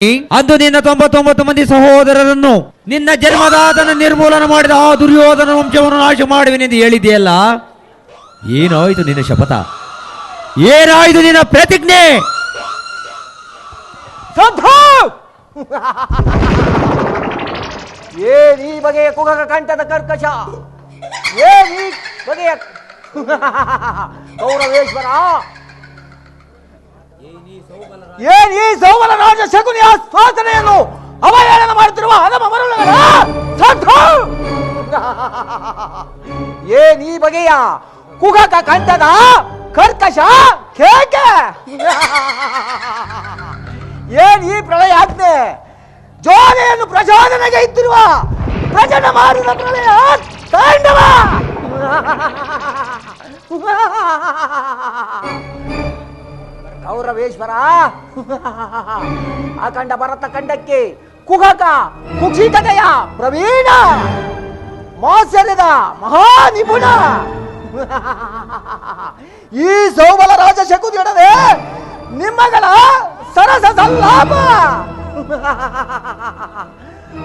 ಅಂದು ನಿನ್ನ 99 ಮಂದಿ ಸಹೋದರರನ್ನು ನಿನ್ನ ಜನ್ಮದಾತನ ನಿರ್ಮೂಲನ ಮಾಡಿದ ಆ ದುರ್ಯೋಧನ ವಂಶವನ್ನು ನಾಶ ಮಾಡುವೆನೆಂದು ಹೇಳಿದೆಯಲ್ಲ, ಏನಾಯಿತು ನಿನ್ನ ಶಪಥ? ಏನಾಯಿತು ನಿನ್ನ ಪ್ರತಿಜ್ಞೆ? ಏನಿ ಬಗೆಯ ಕುಗಕ ಕಂಠದ ಕರ್ಕಶ, ಏನಿ ಬಗೆಯ ಕೌರವೇಶ್ವರ, ಏನಿ ಸೌಬಲ ರಾಜ ಶಕುನಿಯ ಸ್ವಾತನೆಯನ್ನು ಅವಹೇಳನ ಮಾಡುತ್ತಿರುವ ಹದಮ ಮರುಳಗಳ ಏನಿ ಬಗೆಯ ಕುಗಕ ಕಂಠದ ಕರ್ಕಶ ಕೇಕೆ, ಏನ್ ಈ ಪ್ರಳಯಾಜ್ಞೆ ಜೋನೆಯನ್ನು ಪ್ರಚೋದನೆಗೆ ಇದ್ದಿರುವ ಪ್ರಚಂಡ ಮಾರಿದ ಪ್ರಳಯ ತಾಂಡವ. ಕೌರವೇಶ್ವರ, ಅಖಂಡ ಭರತ ಖಂಡಕ್ಕೆ ಕುಹಕ ಕುಕ್ಷಿತತೆಯ ಪ್ರವೀಣ, ಮಾತ್ಸರ್ಯದ ಮಹಾ ನಿಪುಣ ಈ ಸೌಬಲ ರಾಜ ಶಕುನಿಯೊಡನೆ ನಿಮ್ಮಗಳ ಸರಸ ಸಲ್ಲಾಪ.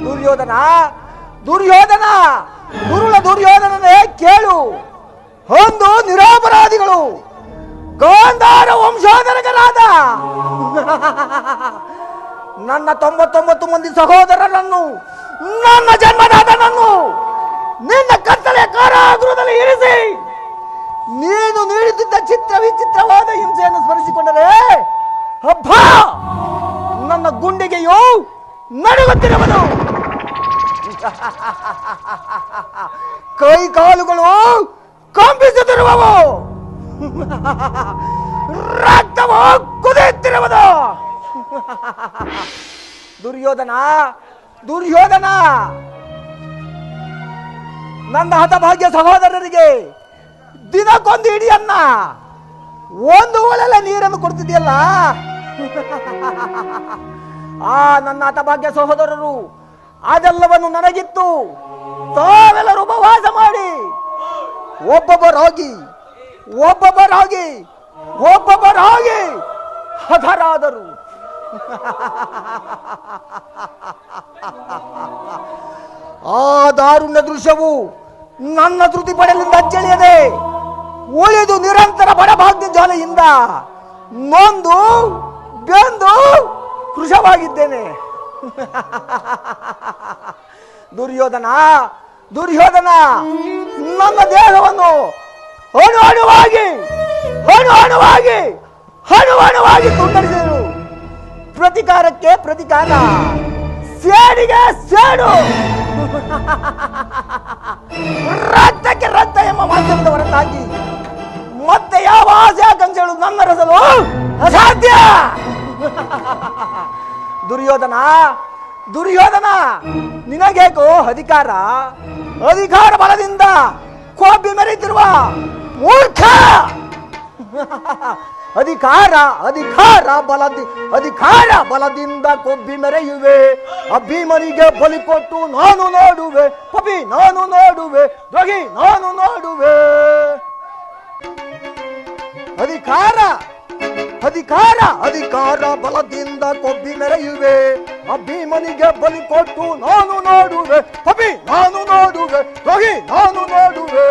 ದುರ್ಯೋಧನ ದುರ್ಯೋಧನ ದುರುಳ ದುರ್ಯೋಧನನೇ ಕೇಳು, ಒಂದು ನಿರಪರಾಧಿಗಳು ಗಾಂಧಾರ ವಂಶೋಧರಕರಾದ ನನ್ನ 99 ಮಂದಿ ಸಹೋದರರನ್ನು, ನನ್ನ ಜನ್ಮದಾತನನ್ನು ನಿನ್ನ ಕತ್ತಲೆಯ ಕಾರಾಗೃಹದಲ್ಲಿ ಇರಿಸಿ ನೀನು ನೀಡುತ್ತಿದ್ದ ಚಿತ್ರ ವಿಚಿತ್ರವಾದ ಹಿಂಸೆಯನ್ನು ಸ್ಮರಿಸಿಕೊಂಡರೆ ಹಬ್ಬ ನನ್ನ ಗುಂಡಿಗೆಯು ನಡುಗುತ್ತಿರುವುದು. ಕೈ ಕಾಲುಗಳು ಕಂಪಿಸುತ್ತಿರುವವು, ರಕ್ತವು ಕುದಿಯುತ್ತಿರುವುದು. ದುರ್ಯೋಧನ ದುರ್ಯೋಧನ, ನನ್ನ ಹತಭಾಗ್ಯ ಸಹೋದರರಿಗೆ ದಿನಕ್ಕೊಂದು ಇಡಿಯನ್ನ, ಒಂದು ಒಳ್ಳೆ ನೀರನ್ನು ಕೊಡ್ತಿದೆಯಲ್ಲ, ಆ ನನ್ನ ಹತಭಾಗ್ಯ ಸಹೋದರರು ಅದೆಲ್ಲವನ್ನು ನನಗಿತ್ತು ತಾವೆಲ್ಲರೂ ಉಪವಾಸ ಮಾಡಿ ಒಬ್ಬೊಬ್ಬರಾಗಿ ಹತರಾದರು. ಆ ದಾರುಣ್ಯ ದೃಶ್ಯವು ನನ್ನ ಧೃತಿ ಪಡೆಯಲಿಂದ ಅಚ್ಚಳಿಯದೆ ಉಳಿದು ನಿರಂತರ ಬಡಭಾಗ್ಯ ಜ್ವಾಲೆಯಿಂದ ನೊಂದು ಬೆಂದು ಕೃಶವಾಗಿದ್ದೇನೆ. ದುರ್ಯೋಧನ ದುರ್ಯೋಧನ, ನನ್ನ ದೇಹವನ್ನು ಅಣು ಅಣುವಾಗಿ ತುಂಡರಿಸಿದರು. ಪ್ರತಿಕಾರಕ್ಕೆ ಪ್ರತಿಕಾರ, ಸೇಡಿಗೆ ಸೇಡು, ರಕ್ತಕ್ಕೆ ರಕ್ತ ಎಂಬ ಮಾಧ್ಯಮದ ಹೊರತಾಗಿ ಮತ್ತೆ ಯಾವ ಆಸೆ ಆಕಾಂಕ್ಷೆಗಳು ನನ್ನ ರಸಲು ಅಸಾಧ್ಯ. ದುರ್ಯೋಧನ ದುರ್ಯೋಧನ, ನಿನಗೇಕೋ ಅಧಿಕಾರ ಬಲದಿಂದ ಕೊಬ್ಬಿ ಮೆರೆಯುತ್ತಿರುವ ಮೂರ್ಖ. ಅಧಿಕಾರ ಬಲದಿಂದ ಕೊಬ್ಬಿ ಮೆರೆಯುವೆ, ಅಭಿಮನಿಗೆ ಬಲಿ ಕೊಟ್ಟು ನಾನು ನೋಡುವೆ, ಪಪಿ ನಾನು ನೋಡುವೆ, ದ್ರೋಹಿ ನಾನು ನೋಡುವೆ. ಅಧಿಕಾರ ಬಲದಿಂದ ಕೊಬ್ಬಿ ಮೆರೆಯುವೆ, ಅಭಿಮನಿಗೆ ಬಲಿ ಕೊಟ್ಟು ನಾನು ನೋಡುವೆ, ಪಪಿ ನಾನು ನೋಡುವೆ, ದ್ರೋಹಿ ನಾನು ನೋಡುವೆ.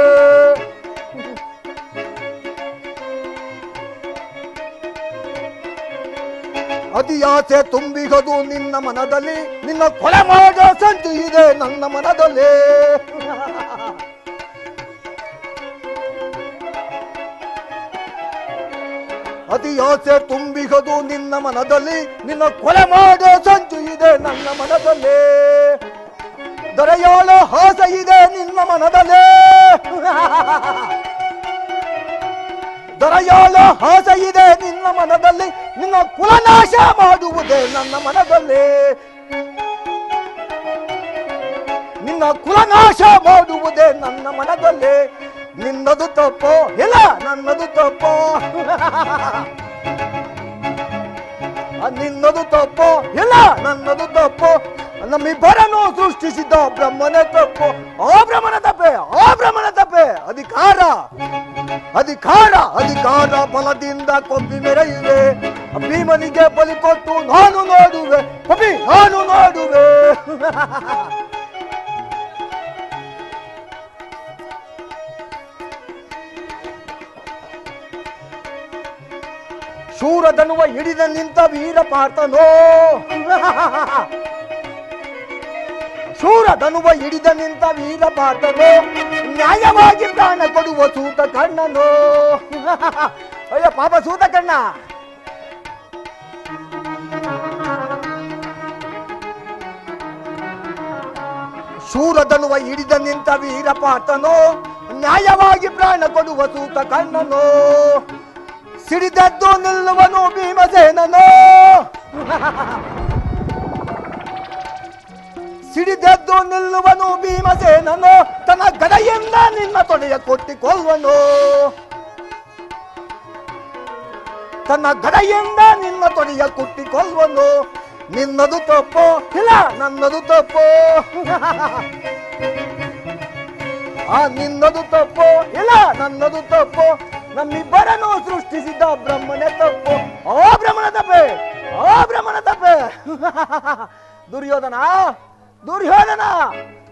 ಅತಿಯಾಸೆ ತುಂಬಿಗದು ನಿನ್ನ ಮನದಲ್ಲಿ, ನಿನ್ನ ಕೊಲೆ ಮಾಡೋ ಸಂಚು ಇದೆ ನನ್ನ ಮನದಲ್ಲಿ. ಅತಿಯಾಸೆ ತುಂಬಿಗದು ನಿನ್ನ ಮನದಲ್ಲಿ, ನಿನ್ನ ಕೊಲೆ ಮಾಡೋ ಸಂಚು ಇದೆ ನನ್ನ ಮನದಲ್ಲಿ. ದೊರೆಯಾಳ ಆಸೆ ಇದೆ ನಿನ್ನ ಮನದಲ್ಲಿ, ದೊರೆಯಾಳ ಆಸೆ ಇದೆ ನಿನ್ನ ಮನದಲ್ಲಿ, ನಿನ್ನ ಕುಲನಾಶ ಮಾಡುವುದೇ ನನ್ನ ಮನದಲ್ಲಿ, ನಿನ್ನ ಕುಲನಾಶ ಮಾಡುವುದೇ ನನ್ನ ಮನದಲ್ಲಿ. ನಿನ್ನದು ತಪ್ಪೋ ಇಲ್ಲ ನನ್ನದು ತಪ್ಪೋ, ನಿನ್ನದು ತಪ್ಪೋ ಇಲ್ಲ ನನ್ನದು ತಪ್ಪೋ, ನಮ್ಮಿಬ್ಬರನ್ನು ಸೃಷ್ಟಿಸಿದ್ದ ಬ್ರಹ್ಮನ ತಪ್ಪು, ಆ ಬ್ರಹ್ಮನ ತಪ್ಪೆ, ಆ ಬ್ರಹ್ಮನ ತಪ್ಪೆ. ಅಧಿಕಾರ ಅಧಿಕಾರ ಅಧಿಕಾರ ಬಲದಿಂದ ಕೊಬ್ಬಿ ಮೆರೆಯುವೆ, ಭೀಮನಿಗೆ ಬಲಿ ಕೊಟ್ಟು ನಾನು ನೋಡುವೆ, ಪಪಿ ನಾನು ನೋಡುವೆ. ಶೂರಧನುವ ಹಿಡಿದ ನಿಂತ ವೀರ ಪಾರ್ಥನೋ, ಶೂರಧನುವ ಹಿಡಿದ ನಿಂತ ವೀರ ಪಾರ್ಥನೋ, ನ್ಯಾಯವಾಗಿ ಪ್ರಾಣ ಕೊಡುವ ಸೂತ ಕಣ್ಣನೋ. ಅಯ್ಯೋ ಪಾಪ ಸೂತ ಕಣ್ಣ. ಶೂರಧನುವ ಹಿಡಿದ ನಿಂತ ವೀರ ಪಾರ್ಥನೋ, ನ್ಯಾಯವಾಗಿ ಪ್ರಾಣ ಕೊಡುವ ಸೂತ ಕಣ್ಣನೋ. ಸಿಡಿದದ್ದು ನಿಲ್ಲುವನು ಭೀಮಸೇನನೋ, ಸಿಡಿದದ್ದು ನಿಲ್ಲುವನು ಭೀಮಸೇನನೋ. ತನ್ನ ಗದೆಯಿಂದ ನಿನ್ನ ತೊಡೆಯ ಕೊಟ್ಟಿಕೊಳ್ಳುವನು, ತನ್ನ ಗದೆಯಿಂದ ನಿನ್ನ ತೊಡೆಯ ಕೊಟ್ಟಿಕೊಳ್ಳುವನು. ನಿನ್ನದು ತಪ್ಪು ಇಲ್ಲ ನನ್ನದು ತಪ್ಪು, ನಿನ್ನದು ತಪ್ಪು ಇಲ್ಲ ನನ್ನದು ತಪ್ಪು. ನಮ್ಮಿಬ್ಬರನ್ನು ಸೃಷ್ಟಿಸಿದ್ದ ಬ್ರಹ್ಮನೇ ತಪ್ಪು, ಆ ಬ್ರಹ್ಮನ ತಪ್ಪೆ, ಆ ಬ್ರಹ್ಮನ ತಪ್ಪೆ. ದುರ್ಯೋಧನ ದುರ್ಯೋಧನ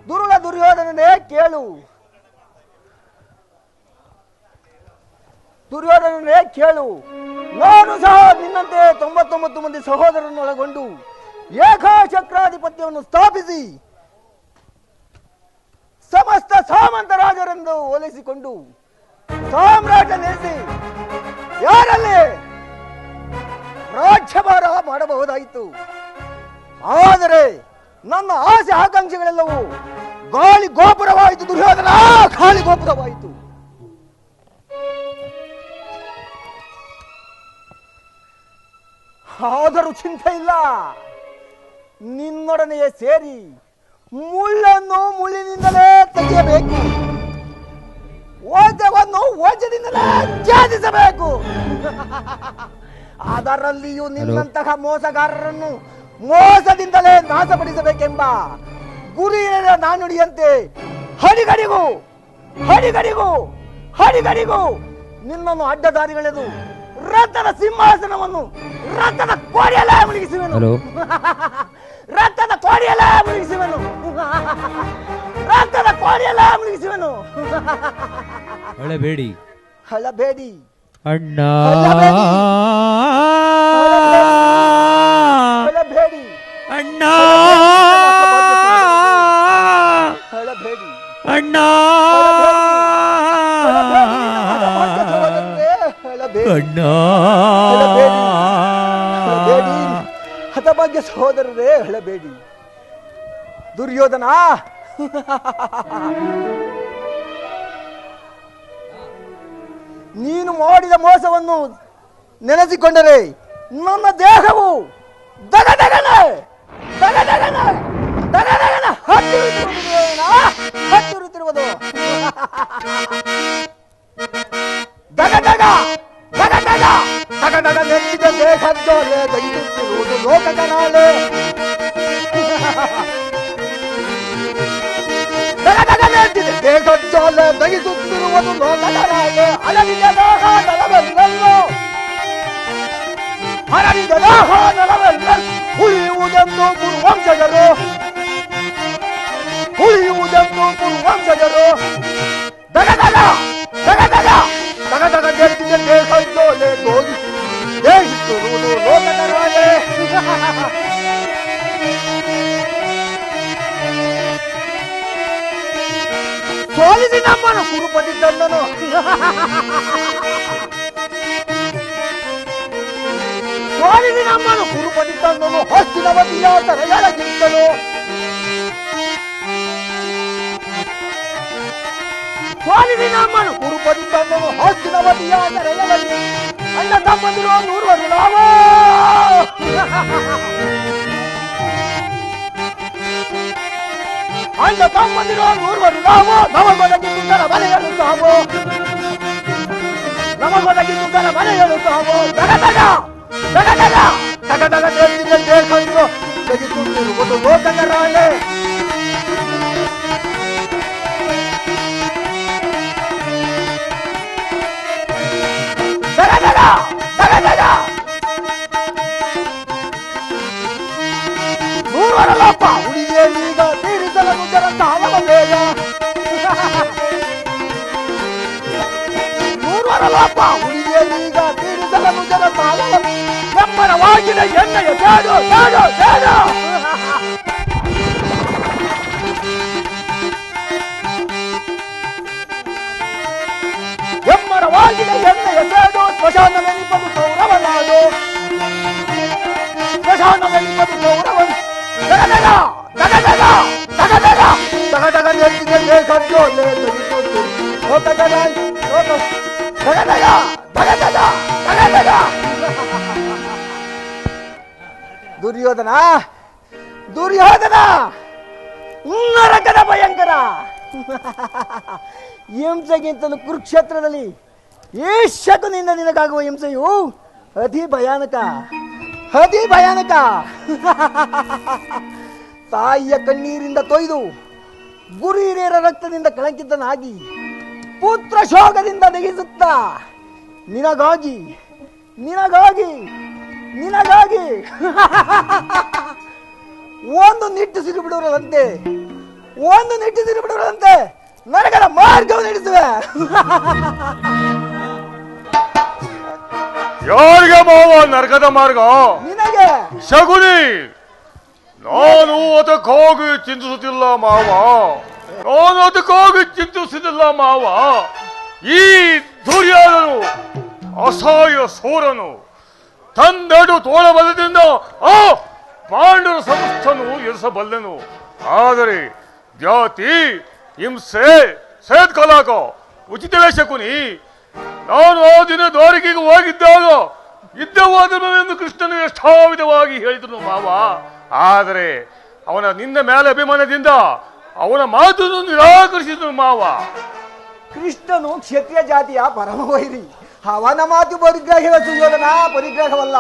ದುರುಳ ದುರ್ಯೋಧನನೇ ಕೇಳು, ದುರ್ಯೋಧನನೇ ಕೇಳು. ನಾನು ಸಹ ನಿನ್ನಂತೆ 99 ಮಂದಿ ಸಹೋದರರನ್ನೊಳಗೊಂಡು ಏಕಚಕ್ರಾಧಿಪತ್ಯವನ್ನು ಸ್ಥಾಪಿಸಿ ಸಮಸ್ತ ಸಾಮಂತ ರಾಜರೆಂದು ಹೋಲಿಸಿಕೊಂಡು ಸಾಮ್ರಾಜ್ಯ ನೆಲೆಸಿ ಯಾರಲ್ಲಿ ರಾಜ್ಯಭಾರ ಮಾಡಬಹುದಾಯಿತು. ಆದರೆ ನನ್ನ ಆಸೆ ಆಕಾಂಕ್ಷೆಗಳೆಲ್ಲವೂ ಗಾಳಿ ಗೋಪುರವಾಯಿತು ದುರ್ಯೋಧನ, ಗಾಳಿ ಗೋಪುರವಾಯಿತು. ಆದರೂ ಚಿಂತೆ ಇಲ್ಲ, ನಿನ್ನೊಡನೆಯೇ ಸೇರಿ ಮುಳ್ಳನ್ನು ಮುಳ್ಳಿನಿಂದಲೇ ತೆಗೆಯಬೇಕು, ಓಜವನ್ನು ಓಜದಿಂದಲೇ ಛೇದಿಸಬೇಕು. ಅದರಲ್ಲಿಯೂ ನಿನ್ನಂತಹ ಮೋಸಗಾರರನ್ನು ಮೋಸದಿಂದಲೇ ನಾಶಪಡಿಸಬೇಕೆಂಬ ಗುರಿಯ ನಾನುಡಿಯಂತೆ ಹಡಿಗಡಿಗೂ ಹಡಿಗಡಿಗೂ ಹಡಿಗಡಿಗೂ ನಿನ್ನನ್ನು ಅಡ್ಡದಾರಿಗಳೆದು ರಥದ ಸಿಂಹಾಸನವನ್ನು ರಥದ ಕೋಡಿಯಲ್ಲೇ ಮುಳುಗಿಸುವೆನು, ರಥದ ಕೋಡಿಯಲ್ಲೇ ಮುಳುಗಿಸುವೆನು, ರಥದ ಕೋಡಿಯಲ್ಲೇ ಮುಳುಗಿಸುವೆನು. ಅಳಬೇಡಿ ಅಳಬೇಡಿ ಅಣ್ಣ, ಅಳಬೇಡಿ ಅಣ್ಣ, ಅಳಬೇಡಿ ಅಣ್ಣ, ಅಣ್ಣ, ಹತಭಾಗ್ಯ ಸಹೋದರರೇ ಹೇಳಬೇಡಿ. ದುರ್ಯೋಧನ ನೀನು ಮಾಡಿದ ಮೋಸವನ್ನು ನೆನೆಸಿಕೊಂಡರೆ ನನ್ನ ದೇಹವು ದಗದಗನೆ ದಗದಗನೆ ದಗದಗನ ಹತ್ತಿರುತ್ತಿರುವುದು ದಗದಗ ದಗದಗ ದಗದಗ ನೆಚ್ಚಿದ ದೇಹದ್ದೋಲೆ ದಗಿಸುತ್ತಿರುವುದು ಲೋಕಗನಾಲೆ. ದಗದಗ ನೆಚ್ಚಿದ ದೇಹದ್ದೋಲೆ ದಗಿಸುತ್ತಿರುವುದು ಲೋಕಗನಾಲೆ. ಅಲರಿದ ದಾಹ ನಲವೆಲ್ಲೋ ಹರಡಿದ ದಾಹ ನಲವೆಲ್ಲಲ್ಲಿ ಉಳಿಯುವುದೆಂದು ಕುರುವಂಶಜರು, ಉಳಿಯುವುದೆಂದು ಕುರುವಂಶಜರು. ದಗದಗ ದಗದಗ ದಗದಗ ಗೆದ್ದಿದ್ದ ದೇಹದ್ದೋಲೆ ದೇಹಿಸುತ್ತಿರುವುದು ಲೋಕಗನಾಲೆ. ಸೋಲಿಸಿ ನಮ್ಮನ್ನು ಕುರುಪತಿ ತಂದನು, ಸೋಲಿಸಿ ನಮ್ಮನ್ನು ಕುರುಪತಿ ತಂದನು. ಹಸ್ತಿನವತಿಯ ತರಯಳಗಿಂತನು ಸೋಲಿಸಿ ನಮ್ಮನ್ನು ಕುರುಪತಿ ತಂದನು. ಹಸ್ತಿನವತಿಯ ತರಯಳಗಿ ಅಣ್ಣ ತಮ್ಮಂದಿರೋ ನೂರ್ವರು ನಾವು. ಅಣ್ಣ ತಮ್ಮಂದಿರೋ ನೂರ್ವರು ನಾವು. ನಮಗೊದಗಿದ್ದು ತನ ಮನೆಯಲು ಸಾವು, ನಮಗೊದಗಿದ್ದು ತನ ಮನೆಯಲು ಸಾವು. ದಗದಗ ದಗದಗ ದಗದಗ ದೇಹವನ್ನು ತೆಗೆದುತ್ತಿರುವುದು ಲೋಕಗರಾಯ. ಮೂರರಲ್ಲಪ್ಪ ಉಳಿಯೇನೀಗ ತೀರಿಸಲನು ಜನ ತಾಳವ ಬೇಗ ಮೂರರಲ್ಲಪ್ಪ ಉಳಿಯೇನೀಗ ತೀರಿಸಲನು ಜನ ತಾಳವ ಎಮ್ಮರವಾಗಿದೆ ಎಣ್ಣೆಯ ಸೇಡು ಸೇಡು ಸೇಡು ಎಮ್ಮರವಾಗಿದೆ ಎಣ್ಣೆಯ ಸೇಡು ಸ್ಮಶಾನವೆನಿಪದು ಕೌರವನಾಡು ಸ್ಮಶಾನವೆನಿಪದು ಕೌರವನ ತಗದಗ ತಗದಗ ತಗದಗ ತಗದಗ ನೆತ್ತಿಗೆ ಕಟ್ಟೋಲೆ ತೆಗೆದು ಹೋತಗದ ಹೋತ ತಗದಗ ತಗದಗ ತಗದಗ ದುರ್ಯೋಧನ ದುರ್ಯೋಧನ ನರಕದ ಭಯಂಕರ ಹಿಂಸೆಗಿಂತಲೂ ಕುರುಕ್ಷೇತ್ರದಲ್ಲಿ ಈ ಶಕುನಿಂದ ನಿನಗಾಗುವ ಹಿಂಸೆಯು ಅತಿ ಭಯಾನಕ ಅತಿ ಭಯಾನಕ ತಾಯಿಯ ಕಣ್ಣೀರಿಂದ ತೊಯ್ದು ಗುರು ಹಿರಿಯರ ರಕ್ತದಿಂದ ಕಳಂಕಿತನಾಗಿ ಪುತ್ರ ಶೋಕದಿಂದ ನೆಗೆಸುತ್ತ ನಿನಗಾಗಿ ನಿನಗಾಗಿ ನಿನಗಾಗಿ ಒಂದು ನಿಟ್ಟುಸಿರು ಬಿಡುವರಂತೆ ಒಂದು ನಿಟ್ಟುಸಿರು ಬಿಡುವರಂತೆ ನರಕದ ಮಾರ್ಗವನ್ನು ನಡೆಸುವೆ ಯಾರಿಗೆ ಮಾವ ನರಕದ ಮಾರ್ಗ? ನಿನಗೆ ಶಗುನಿ, ನಾನು ಅದಕ್ಕಾಗಿ ಚಿಂತಿಸುತ್ತಿಲ್ಲ ಮಾವ, ನಾನು ಅದಕ್ಕಾಗಿ ಚಿಂತಿಸುತ್ತಿಲ್ಲ ಮಾವ. ಈ ದುರ್ಯೋಧನು ಅಸಹಾಯ ಸೂರನು ತಂದೆಡು ತೋಳಬಲದಿಂದ ಆ ಪಾಂಡವರ ಸಮಸ್ತನು ಎರಿಸಬಲ್ಲನು. ಆದರೆ ಜಾತಿ ಹಿಂಸೆ ಸೇತ್ಕಲಾಕ ಉಚಿತವೇ ಶಕುನಿ. ನಾನು ಆ ದಿನ ದ್ವಾರಕೆಗೆ ಹೋಗಿದ್ದಾಗ ಯುದ್ಧವಾದನೆಂದು ಕೃಷ್ಣನು ಎಷ್ಟೋ ವಿಧವಾಗಿ ಹೇಳಿದನು ಮಾವ. ಆದರೆ ಅವನ ನಿನ್ನ ಮೇಲೆ ಅಭಿಮಾನದಿಂದ ಅವನ ಮಾತನ್ನು ನಿರಾಕರಿಸಿದನು ಮಾವ. ಕೃಷ್ಣನು ಕ್ಷತ್ರಿಯ ಜಾತಿಯ ಪರಮ ವೈರಿ. ಅವನ ಮಾತು ಪರಿಗ್ರಹವೇ ಸುಯೋಧನ, ಪರಿಗ್ರಹವಲ್ಲ.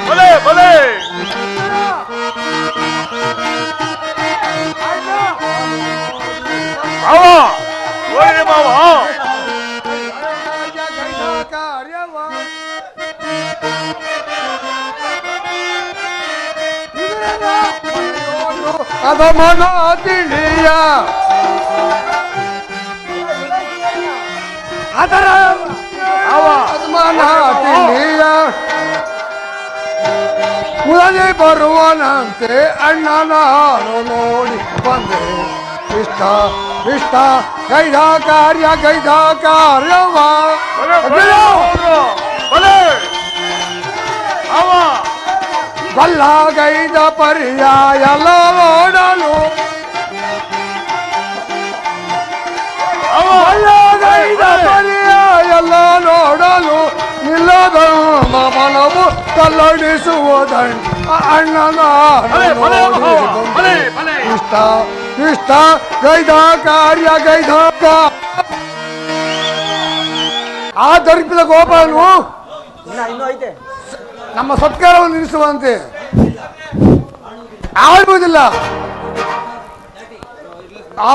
ಬಲೆ ಬಲೆ ಮಾವ ಅದ ಮನ ತಿಳಿಯ ಅದರ ಮನ ತಿಳಿಯ ಮುಳಗೆ ಬರುವನಂತೆ ಅಣ್ಣನ ನೋಡಿ ಬಂದೆ. ಇಷ್ಟ ಇಷ್ಟ ಗೈದ ಕಾರ್ಯವ ಬಲ್ಲ ಗೈದ ಪರ್ಯಾಯ ನೋಡಲು ಗೈದ ಪರ್ಯಾಯ ನೋಡಲು ನಿಲ್ಲದ ಮನವು ಕಲ್ಲಡಿಸುವುದಣ್ಣ ಅಣ್ಣನ ಇಷ್ಟ ಇಷ್ಟ ಗೈದ ಕಾರ್ಯ ಗೈದ ಆ ದರ್ಪಿದ ಗೋಪಾಲನು ಇನ್ನೂ ಐತೆ. ನಮ್ಮ ಸತ್ಕಾರವನ್ನು ನಿಲ್ಲಿಸುವಂತೆ ಆಗುವುದಿಲ್ಲ. ಆ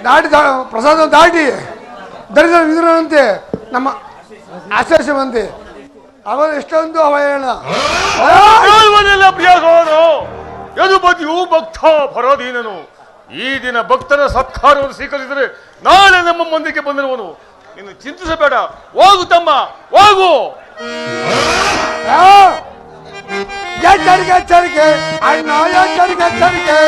ದಾಟಿ ಪ್ರಸಾದ ದಾಟಿ ದರಿದ್ರ ವಿದುರನಂತೆ ನಮ್ಮ ಆಶ್ರಯಿಸುವಂತೆ ಅವರ ಎಷ್ಟೊಂದು ಅವಹೇಳನ. ಯದುಪತಿಯು ಭಕ್ತ ಪರಾಧೀನನು. ಈ ದಿನ ಭಕ್ತರ ಸತ್ಕಾರವನ್ನು ಸ್ವೀಕರಿಸಿದರೆ ನಾಳೆ ನಮ್ಮ ಮಂದಿಗೆ ಬಂದಿರುವನು. ನೀನು ಚಿಂತಿಸಬೇಡ, ಹೋಗು ತಮ್ಮ ಹೋಗು. ಎಚ್ಚರಿಕೆ ಎಚ್ಚರಿಕೆ ಅಣ್ಣ, ಎಚ್ಚರಿಕೆ ಎಚ್ಚರಿಕೆ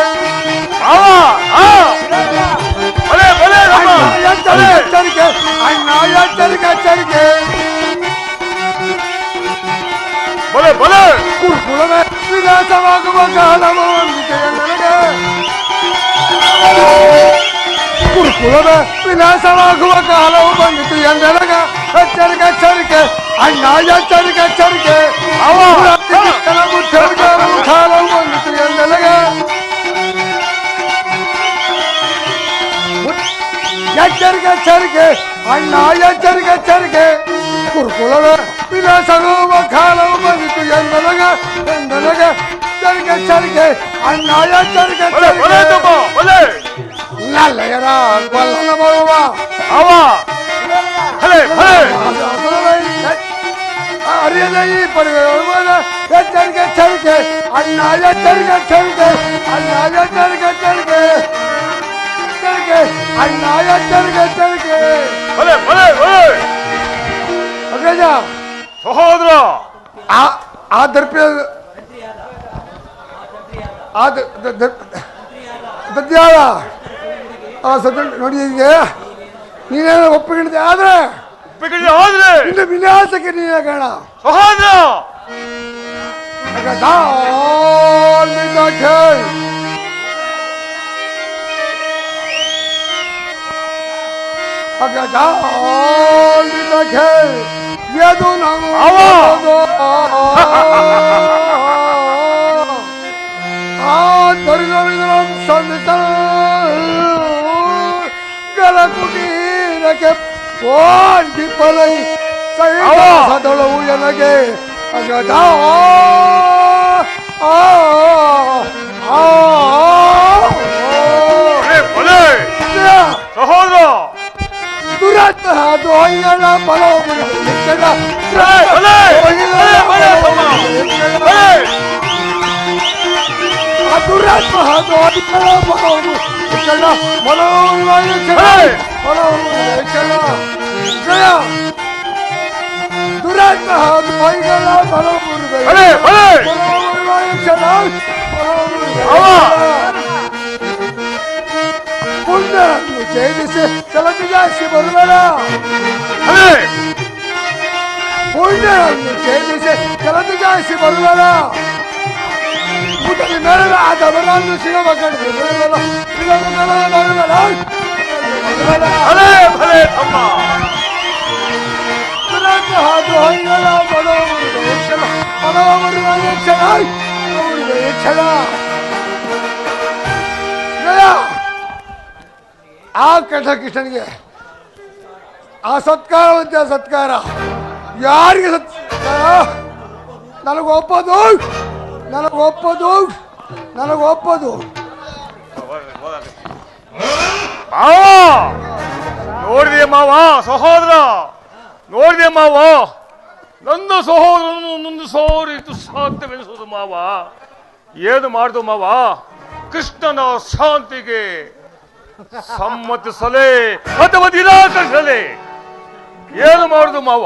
ಎಚ್ಚರಿಕೆ ಅಣ್ಣ, ಎಚ್ಚರಿಕೆ ಎಚ್ಚರಿಕೆ ಬಲೆ ಬಲೆ ಕುರುಕುಲವೇ ವಿನಾಶವಾಗುವ ಕಾಲವು ನನಗೆ. ಕುರುಕುಲವೇ ವಿನಾಶವಾಗುವ ಕಾಲವು ಬಂದಿತು ಎಂದೆನಗ. ಎಚ್ಚರಿಕೆ ಎಚ್ಚರಿಕೆ ಅಣ್ಣ, ಎಚ್ಚರಿಕೆ ಎಚ್ಚರಿಕೆ ಕಾಲವು ಬಂದಿತು ಎಂದೆನಗ. ಎಚ್ಚರಿಕೆ ಎಚ್ಚರಿಕೆ ಅಣ್ಣ, ಎಚ್ಚರಿಕೆ ಎಚ್ಚರಿಕೆ ಕುರುಕುಲವೇ ವಿನಾಶವಾಗುವ ಕಾಲವು ಬಂದಿತು ಎಂದೆನಗ. ಎಚ್ಚರಿಕೆ ಎಚ್ಚರಿಕೆ ಅಣ್ಣ, ಎಚ್ಚರಿಕೆ ಎಚ್ಚರಿಕೆ ನಲ್ಲಯರ ಕೊಲ್ಲನ ಬರುವ ಈ ಪಡೆದ ಎಚ್ಚರಿಕೆ ಎಚ್ಚರಿಕೆ ಅಣ್ಣ ಎಚ್ಚರಿಕೆ ಎಚ್ಚರಿಕೆ ಅಣ್ಣ ಎಚ್ಚರಿಕೆ ಎಚ್ಚರಿಕೆ ಎಚ್ಚರಿಕೆ ಅಣ್ಣ ಎಚ್ಚರಿಕೆ ಎಚ್ಚರಿಕೆ ಭಲೆ ಭಲೆ ಭಲೆ ಅಗ್ರಜ ಸಹೋದರ ಆ ದರ್ಪ ಆ ದದ್ಯಾಳ ಆ ಸದ್ಯ ನೋಡಿ ಈಗ ನೀನೇನೋ ಒಪ್ಪಿಕೊಂಡಿದ್ದೆ ಆದ್ರೆ ನಿನ್ನ ವಿನ್ಯಾಸಕ್ಕೆ ನೀನೇ ಕಾರಣ ಸಹೋದರ ಯದು ನಾವು ಗಲಕುಟೀರಕ್ಕೆ ಪೋಲ್ಟಿ ಪಲೈ ಸದಳವು ಎನಗೆ ಅಗದ ಸಹೋದರ ದುರತ್ತ ದೋಯ್ಯಳ ಬಲವು ದುರತ್ತ ದೋಯ್ಯಳ ಬಲವು ದುರತ್ತ ದೋಯ್ಯಳ ಬಲವು ಪುಣ್ಯವನ್ನು ಛೇದಿಸಿ ಚಲತಿಗಾಸಿ ಬರುವರ ಪುಣ್ಯವನ್ನು ಛೇದಿಸಿ ಚಲತಿಗಾಸಿ ಬರುವರ ಮುಟಲಿ ಮೇಳ ಆದವರನ್ನು ಸಿಗವ ಕಡಿಮೆ ಬರುವರ ದುರತ್ತ ದೋಯ್ಯಳ ಬಲವು ಆ ಕಠ ಕೃಷ್ಣನಿಗೆ ಆ ಸತ್ಕಾರವಂತೆ ಆ ಸತ್ಕಾರ ಯಾರಿಗೆ ಸತ್ಕಾರ ನನಗೊಪ್ಪದು ನನಗೊಪ್ಪದು ನನಗೊಪ್ಪದು ನೋಡಿದೆ ಮಾವ ಸಹೋದರ ನೋಡಿದೆ ಮಾವ ನನ್ನ ಸಹೋದರನು ಒಂದು ಸೋರಿತು ಸಾಧ್ಯವೆನಿಸುವುದು ಮಾವ ಏನು ಮಾಡಿದು ಮಾವ ಕೃಷ್ಣನ ಶಾಂತಿಗೆ ಸಮ್ಮತಿಸಲೇ ಅಥವಾ ನಿರಾಕರಿಸಲೇ ಏನು ಮಾಡುದು ಮಾವ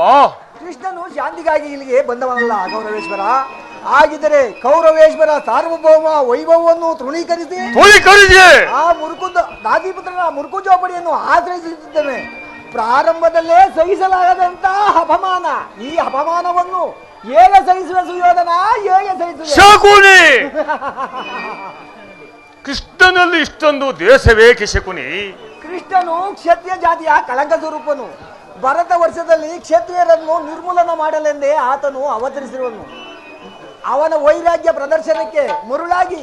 ಕೃಷ್ಣನು ಶಾಂತಿಗಾಗಿ ಇಲ್ಲಿಗೆ ಬಂದವನಲ್ಲ ಕೌರವೇಶ್ವರ. ಆಗಿದ್ದರೆ ಕೌರವೇಶ್ವರ ಸಾರ್ವಭೌಮ ವೈಭವವನ್ನು ತೃಣೀಕರಿಸಿ ಆ ದಾದಿಪುತ್ರನ ಮುರುಕುಜೋಪಡಿಯನ್ನು ಆಶ್ರಯಿಸುತ್ತಿದ್ದೇನೆ. ಪ್ರಾರಂಭದಲ್ಲೇ ಸಹಿಸಲಾಗದಂತಹ ಅಪಮಾನ, ಈ ಅಪಮಾನವನ್ನು ಹೇಗೆ ಸಹಿಸುವ ಸುಯೋಧನ, ಹೇಗೆ ಸಹಿಸುವ ಕೃಷ್ಣನಲ್ಲಿ ಇಷ್ಟೊಂದು ದೇಶವೇಕೆ ಶಕುನಿ? ಕೃಷ್ಣನು ಕ್ಷತ್ರಿಯ ಜಾತಿಯ ಕಳಂಕ ಸ್ವರೂಪನು. ಭರತ ವರ್ಷದಲ್ಲಿ ಕ್ಷತ್ರಿಯರನ್ನು ನಿರ್ಮೂಲನ ಮಾಡಲೆಂದೇ ಆತನು ಅವತರಿಸಿರುವನು. ಅವನ ವೈರಾಗ್ಯ ಪ್ರದರ್ಶನಕ್ಕೆ ಮರುಳಾಗಿ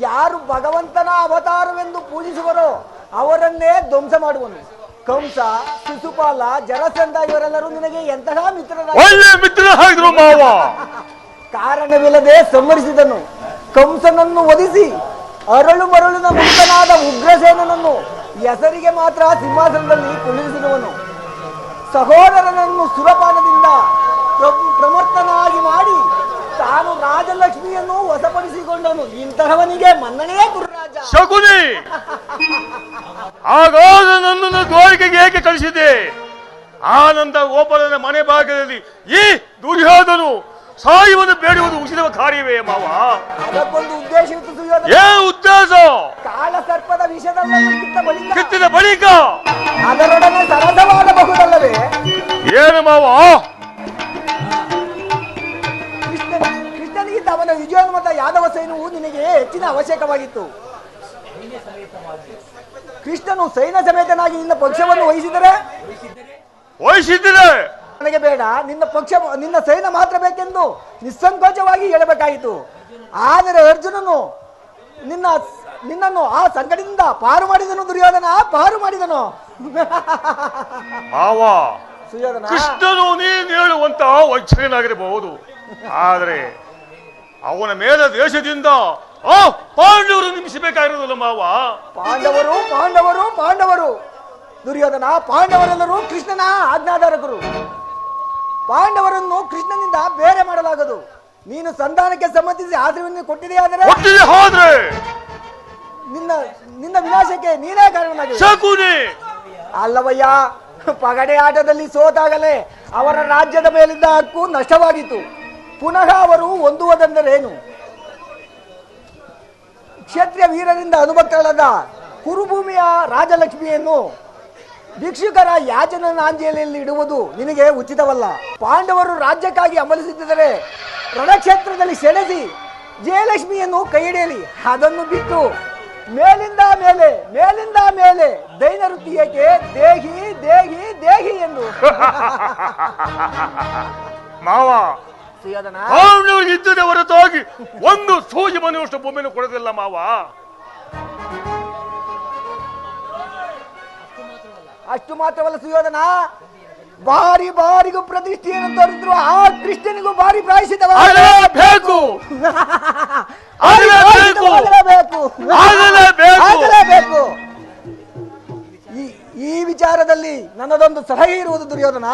ಯಾರು ಭಗವಂತನ ಅವತಾರವೆಂದು ಪೂಜಿಸುವರೋ ಅವರನ್ನೇ ಧ್ವಂಸ ಮಾಡುವನು. ಕಂಸ, ಶಿಶುಪಾಲ, ಜರಸಂಧ ಇವರೆಲ್ಲರೂ ನಿನಗೆ ಎಂತಹ ಮಿತ್ರರಾಗಿದ್ರು ಮಾವ. ಕಾರಣವಿಲ್ಲದೆ ಸಂಹರಿಸಿದನು. ಕಂಸನನ್ನು ವಧಿಸಿ ಅರಳು ಮರಳಿನ ಮುಕ್ತನಾದ ಉಗ್ರಸೇನನನ್ನು ಹೆಸರಿಗೆ ಮಾತ್ರ ಸಿಂಹಾಸನದಲ್ಲಿ ಕುಳ್ಳಿರಿಸಿದವನು. ಸಹೋದರನನ್ನು ಸುರಪಾನದಿಂದ ಪ್ರಮರ್ತನಾಗಿ ಮಾಡಿ ತಾನು ರಾಜಲಕ್ಷ್ಮಿಯನ್ನು ವಶಪಡಿಸಿಕೊಂಡನು. ಇಂತಹವನಿಗೆ ಮನ್ನಣೆಯೇ ಗುರುರಾಜ. ಶಕುನಿ, ಆಗಾಗ ನನ್ನನ್ನು ದ್ವಾರಿಕೆಗೆ ಏಕೆ ಕಳಿಸಿದೆ? ಆನಂದ ಗೋಪಾಲನ ಮನೆ ಭಾಗದಲ್ಲಿ ಈ ದುರ್ಯೋಧನು ಸಾಯುವುದು ಬೇಡುವುದು ಉಚಿತ ಕಾರ್ಯವೇ ಮಾವ? ಅದಕ್ಕೊಂದು ಉದ್ದೇಶವಿತ್ತು ಸುಯೋಧನ. ಏನು ಉದ್ದೇಶ? ಕಾಳ ಸರ್ಪದ ವಿಷದಲ್ಲಿ ಕಿತ್ತಿದ ಬಳಿಕ ಅದರೊಡನೆ ಸರಸವಾಗಬಹುದಲ್ಲವೇ? ಏನು ಮಾವ? ಕೃಷ್ಣನಿಗಿಂತ ಅವನ ವಿಜಯೋನ್ಮತ ಯಾದವ ಸೈನ್ಯವು ನಿನಗೆ ಹೆಚ್ಚಿನ ಅವಶ್ಯಕವಾಗಿತ್ತು. ಕೃಷ್ಣನು ಸೈನ್ಯ ಸಮೇತನಾಗಿ ನಿನ್ನ ಪಕ್ಷವನ್ನು ವಹಿಸಿದರೆ ನನಗೆ ಬೇಡ, ನಿನ್ನ ಸೈನ್ಯ ಮಾತ್ರ ಬೇಕೆಂದು ನಿಸ್ಸಂಕೋಚವಾಗಿ ಹೇಳಬೇಕಾಯಿತು. ಆದರೆ ಅರ್ಜುನನು ನಿನ್ನನ್ನು ಆ ಸಂಕಟದಿಂದ ಪಾರು ಮಾಡಿದನು. ದುರ್ಯೋಧನ ಪಾರು ಮಾಡಿದನು. ಸುಯೋಧನ, ಕೃಷ್ಣನು ನೀನು ಹೇಳುವಂತ ವಂಚಕನಾಗಿರಬಹುದು, ಆದರೆ ಅವನ ಮೇಲೆ ದೇಶದಿಂದ ಆ ಪಾಂಡವರು ನಿಮಿಸಬೇಕಾಗಿರೋದಿಲ್ಲ ಮಾವ. ಪಾಂಡವರು ಪಾಂಡವರು ಪಾಂಡವರು ದುರ್ಯೋಧನ, ಪಾಂಡವರೆಲ್ಲರೂ ಕೃಷ್ಣನ ಆಜ್ಞಾಧಾರಕರು. ಪಾಂಡವರನ್ನು ಕೃಷ್ಣನಿಂದ ಬೇರೆ ಮಾಡಲಾಗದು. ನೀನು ಸಂಧಾನಕ್ಕೆ ಸಂಬಂಧಿಸಿ ಆಶ್ರಯವನ್ನು ಕೊಟ್ಟಿದೆಯಾದರೆ ನಿನ್ನ ನಿನ್ನ ವಿನಾಶಕ್ಕೆ ನೀನೇ ಕಾರಣನಾಗಿದೆ. ಅಲ್ಲವಯ್ಯ, ಪಗಡೆ ಆಟದಲ್ಲಿ ಸೋತಾಗಲೇ ಅವರ ರಾಜ್ಯದ ಮೇಲಿದ್ದ ಹಕ್ಕು ನಷ್ಟವಾಗಿತ್ತು. ಪುನಃ ಅವರು ಹೊಂದುವುದೆಂದರೇನು? ಕ್ಷತ್ರಿಯ ವೀರರಿಂದ ಅನುಭಕ್ತಳಾದ ಕುರುಭೂಮಿಯ ರಾಜಲಕ್ಷ್ಮಿಯನ್ನು ಭಿಕ್ಷುಕರ ಯಾಚನಾಂಜಲಿಯಲ್ಲಿ ಇಡುವುದು ನಿನಗೆ ಉಚಿತವಲ್ಲ. ಪಾಂಡವರು ರಾಜ್ಯಕ್ಕಾಗಿ ಹಂಬಲಿಸುತ್ತಿದ್ದರೆ ರಣಕ್ಷೇತ್ರದಲ್ಲಿ ಸೆಳೆಸಿ ಜಯಲಕ್ಷ್ಮಿಯನ್ನು ಕೈ ಹಿಡಿಯಲಿ. ಅದನ್ನು ಬಿಟ್ಟು ಮೇಲಿಂದ ಮೇಲೆ ದೈನ ವೃತ್ತಿ ಏಕೆ? ದೇಹಿ ದೇಹಿ ದೇಹಿ ಎಂದು ಮಾವ ಇದ್ದದೆ ಹೊರತಾಗಿ ಒಂದು ಸೂಜಿ ಮನೆಯಷ್ಟು ಭೂಮಿಯನ್ನು ಕೊಡೋದಿಲ್ಲ ಮಾವ. ಅಷ್ಟು ಮಾತ್ರವಲ್ಲ ಸುಯೋಧನ, ಬಾರಿಗೂ ಪ್ರತಿಷ್ಠೆಯನ್ನು ತೋರಿದ್ರು ಆ ಕೃಷ್ಣನಿಗೂ ಬಾರಿ ಪ್ರಾಯಶ್ಚಿತ್ತಬೇಕು. ಈ ವಿಚಾರದಲ್ಲಿ ನನ್ನದೊಂದು ಸಲಹೆ ಇರುವುದು ದುರ್ಯೋಧನ.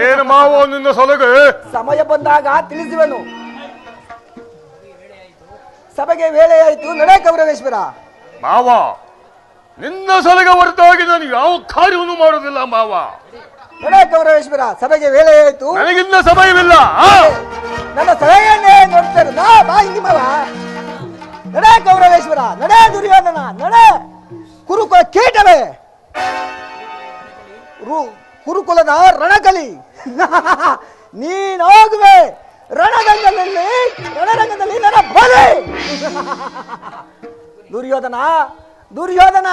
ಏನು ಮಾವ ನಿನ್ನ ಸಲಹೆ? ಸಮಯ ಬಂದಾಗ ತಿಳಿಸುವೆನು. ಸಭೆಗೆ ವೇಳೆಯಾಯಿತು, ನಡೆ ಕೌರವೇಶ್ವರ. ಮಾವ, ನಿನ್ನ ಸಲಹೆ ಹೊರತಾಗಿ ನಾನು ಯಾವ ಕಾರ್ಯವನ್ನು ಮಾಡುವುದಿಲ್ಲ ಮಾವ. ನಡೆ ಕೌರವೇಶ್ವರ, ಸಭೆಗೆ ವೇಳೆಯಾಯಿತು. ನನಗಿನ್ನ ಸಮಯವಿಲ್ಲ. ನನ್ನ ಸಲಹೆಯನ್ನೇ ನೋಡ್ತಾರೆ. ಬಾ ಹಿಂದಿ ಮಾವ. ನಡೆ ಕೌರವೇಶ್ವರ, ನಡೆ ದುರ್ಯೋಧನ, ನಡೆ ಕುರುಕುಲ ಕೀಟವೇ, ಕುರುಕುಲದ ರಣಕಲಿ. ನೀನಾಗುವೆ ರಣರಂಗದಲ್ಲಿ ನನ್ನ ಬಲೆ. ದುರ್ಯೋಧನ,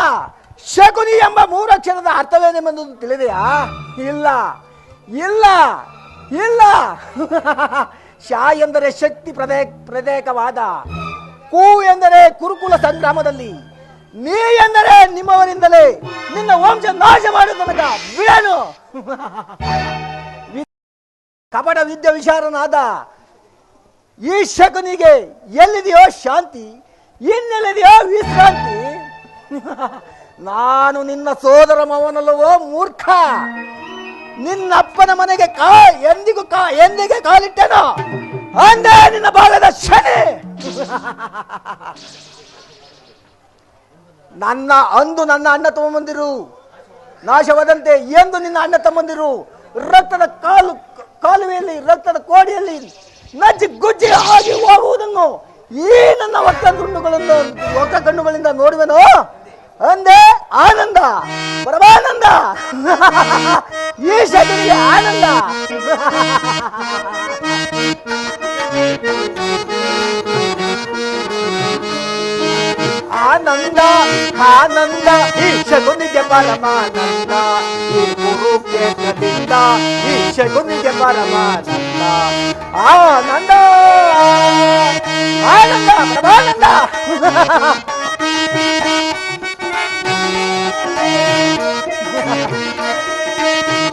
ಶಕುನಿ ಎಂಬ 3 ಅಕ್ಷರದ ಅರ್ಥವೇನೆಂಬುದು ತಿಳಿದೆಯಾ? ಇಲ್ಲ. ಶಾ ಎಂದರೆ ಶಕ್ತಿ ಪ್ರತ್ಯೇಕವಾದ, ಕು ಎಂದರೆ ಕುರುಕುಲ ಸಂಗ್ರಾಮದಲ್ಲಿ, ನೀ ಎಂದರೆ ನಿಮ್ಮವರಿಂದಲೇ ನಿನ್ನ ವಂಶ ನಾಶ ಮಾಡುವ ತನಕ ಬಿಡನು. ಕಪಟ ವಿದ್ಯೆ ವಿಚಾರನಾದ ಈ ಶಕುನಿಗೆ ಎಲ್ಲಿದೆಯೋ ಶಾಂತಿ, ಇನ್ನೆಲ್ಲಿದೆಯೋ ವಿಶ್ರಾಂತಿ. ನಾನು ನಿನ್ನ ಸೋದರ ಮವನಲ್ಲವೋ ಮೂರ್ಖ. ನಿನ್ನಪ್ಪನ ಮನೆಗೆ ಎಂದಿಗೆ ಕಾಲಿಟ್ಟೆನೋ ಅಂದೇ ನಿನ್ನ ಬಾಳದ ಶನಿ. ನನ್ನ ಅಣ್ಣ ತಮ್ಮಂದಿರು ನಾಶವಾದಂತೆ ಎಂದು ನಿನ್ನ ಅಣ್ಣ ತಮ್ಮಂದಿರು ರಕ್ತದ ಕಾಲುವೆಯಲ್ಲಿ, ರಕ್ತದ ಕೋಡಿಯಲ್ಲಿ ನಜ್ಜಿ ಗುಜ್ಜಿ ಆಗಿ ಹೋಗುವುದನ್ನು ಈ ನನ್ನ ಒಕ್ಕ ಕಣ್ಣುಗಳಿಂದ ನೋಡುವೆನೋ ಅಂದೆ ಆನಂದ, ಪರಮಾನಂದ. ಈ ಶಕುನಿಗೆ ಆನಂದ. ಆನಂದ ಈ ಶಕುನಿಗೆ ಪರಮಾನಂದ. ಈ ಕುರುಕ್ಷೇತ್ರದಿಂದ ಈ ಶಕುನಿಗೆ ಪರಮಾನಂದ. ಆನಂದ ಪರಮಾನಂದ.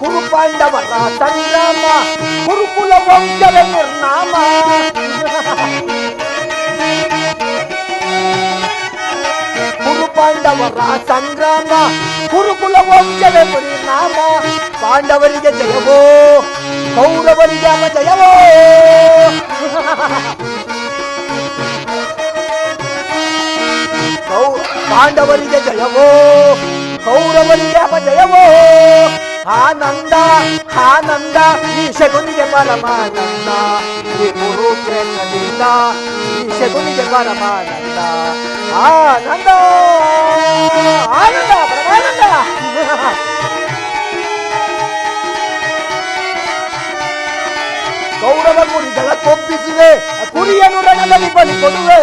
ಕುರು ಪಾಂಡವರ ಸಂಗ್ರಾಮ, ಕುರುಕುಲ ವಂಶದ ನಿರ್ನಾಮ. ಕುರು ಪಾಂಡವರ ಸಂಗ್ರಾಮ, ಕುರುಕುಲ ವಂಶದ ಪರಿಣಾಮ. ಪಾಂಡವರಿಗೆ ಜಯವೋ, ಕೌರವರಿಗೆ ಅಪಜಯವೋ. ಪಾಂಡವರಿಗೆ ಜಯವೋ, ಕೌರವರಿಗೆ ಅಪಜಯವೋ. ಆನಂದ ಈ ಶಕುನಿಗೆ ಪರಮಾನಂದ. ಈ ಕುರುಕ್ಷೇತ್ರದಿಂದ ಈ ಶಕುನಿಗೆ ಪರಮಾನಂದ. ಆನಂದ ಪರಮಾನಂದ. ಕೌರವ ಕುರಿಗಳ ಕೊಬ್ಬಿಸಿವೆ, ಕುರಿಯನ್ನು ರಣದಲ್ಲಿ ಬಲಿ ಕೊಡುವೆ.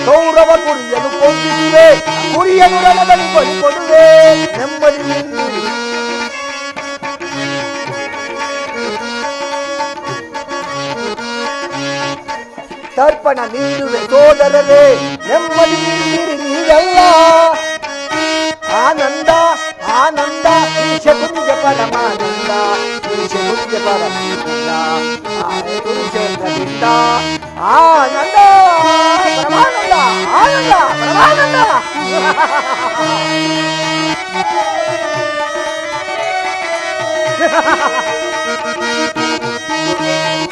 ಕೌರವ ಕುರಿಯನ್ನು ಕೊಂದಿಸಿವೆ, ಕುರಿಯನ್ನು ರಣದಲ್ಲಿ ಬಲಿ ಕೊಡುವೆ. ನೆಮ್ಮದಿ ತರ್ಪಣ ನೀಡುವೆ ಸೋದರರೇ, ನೆಮ್ಮದಿ ನೀಡಿರಿ ನೀವೆಲ್ಲ. ಆನಂದ ಈ ಶಕುನಿಗೆ ಪರಮಾನಂದ. ಈ ಶಕುನಿಗೆ ಪರಮಾನಂದ. ಕುರುಕ್ಷೇತ್ರದಿಂದ ಆನಂದ ಪರಮಾನಂದ. ಆನಂದ ಪರಮಾನಂದ ಪರಮಾನಂದ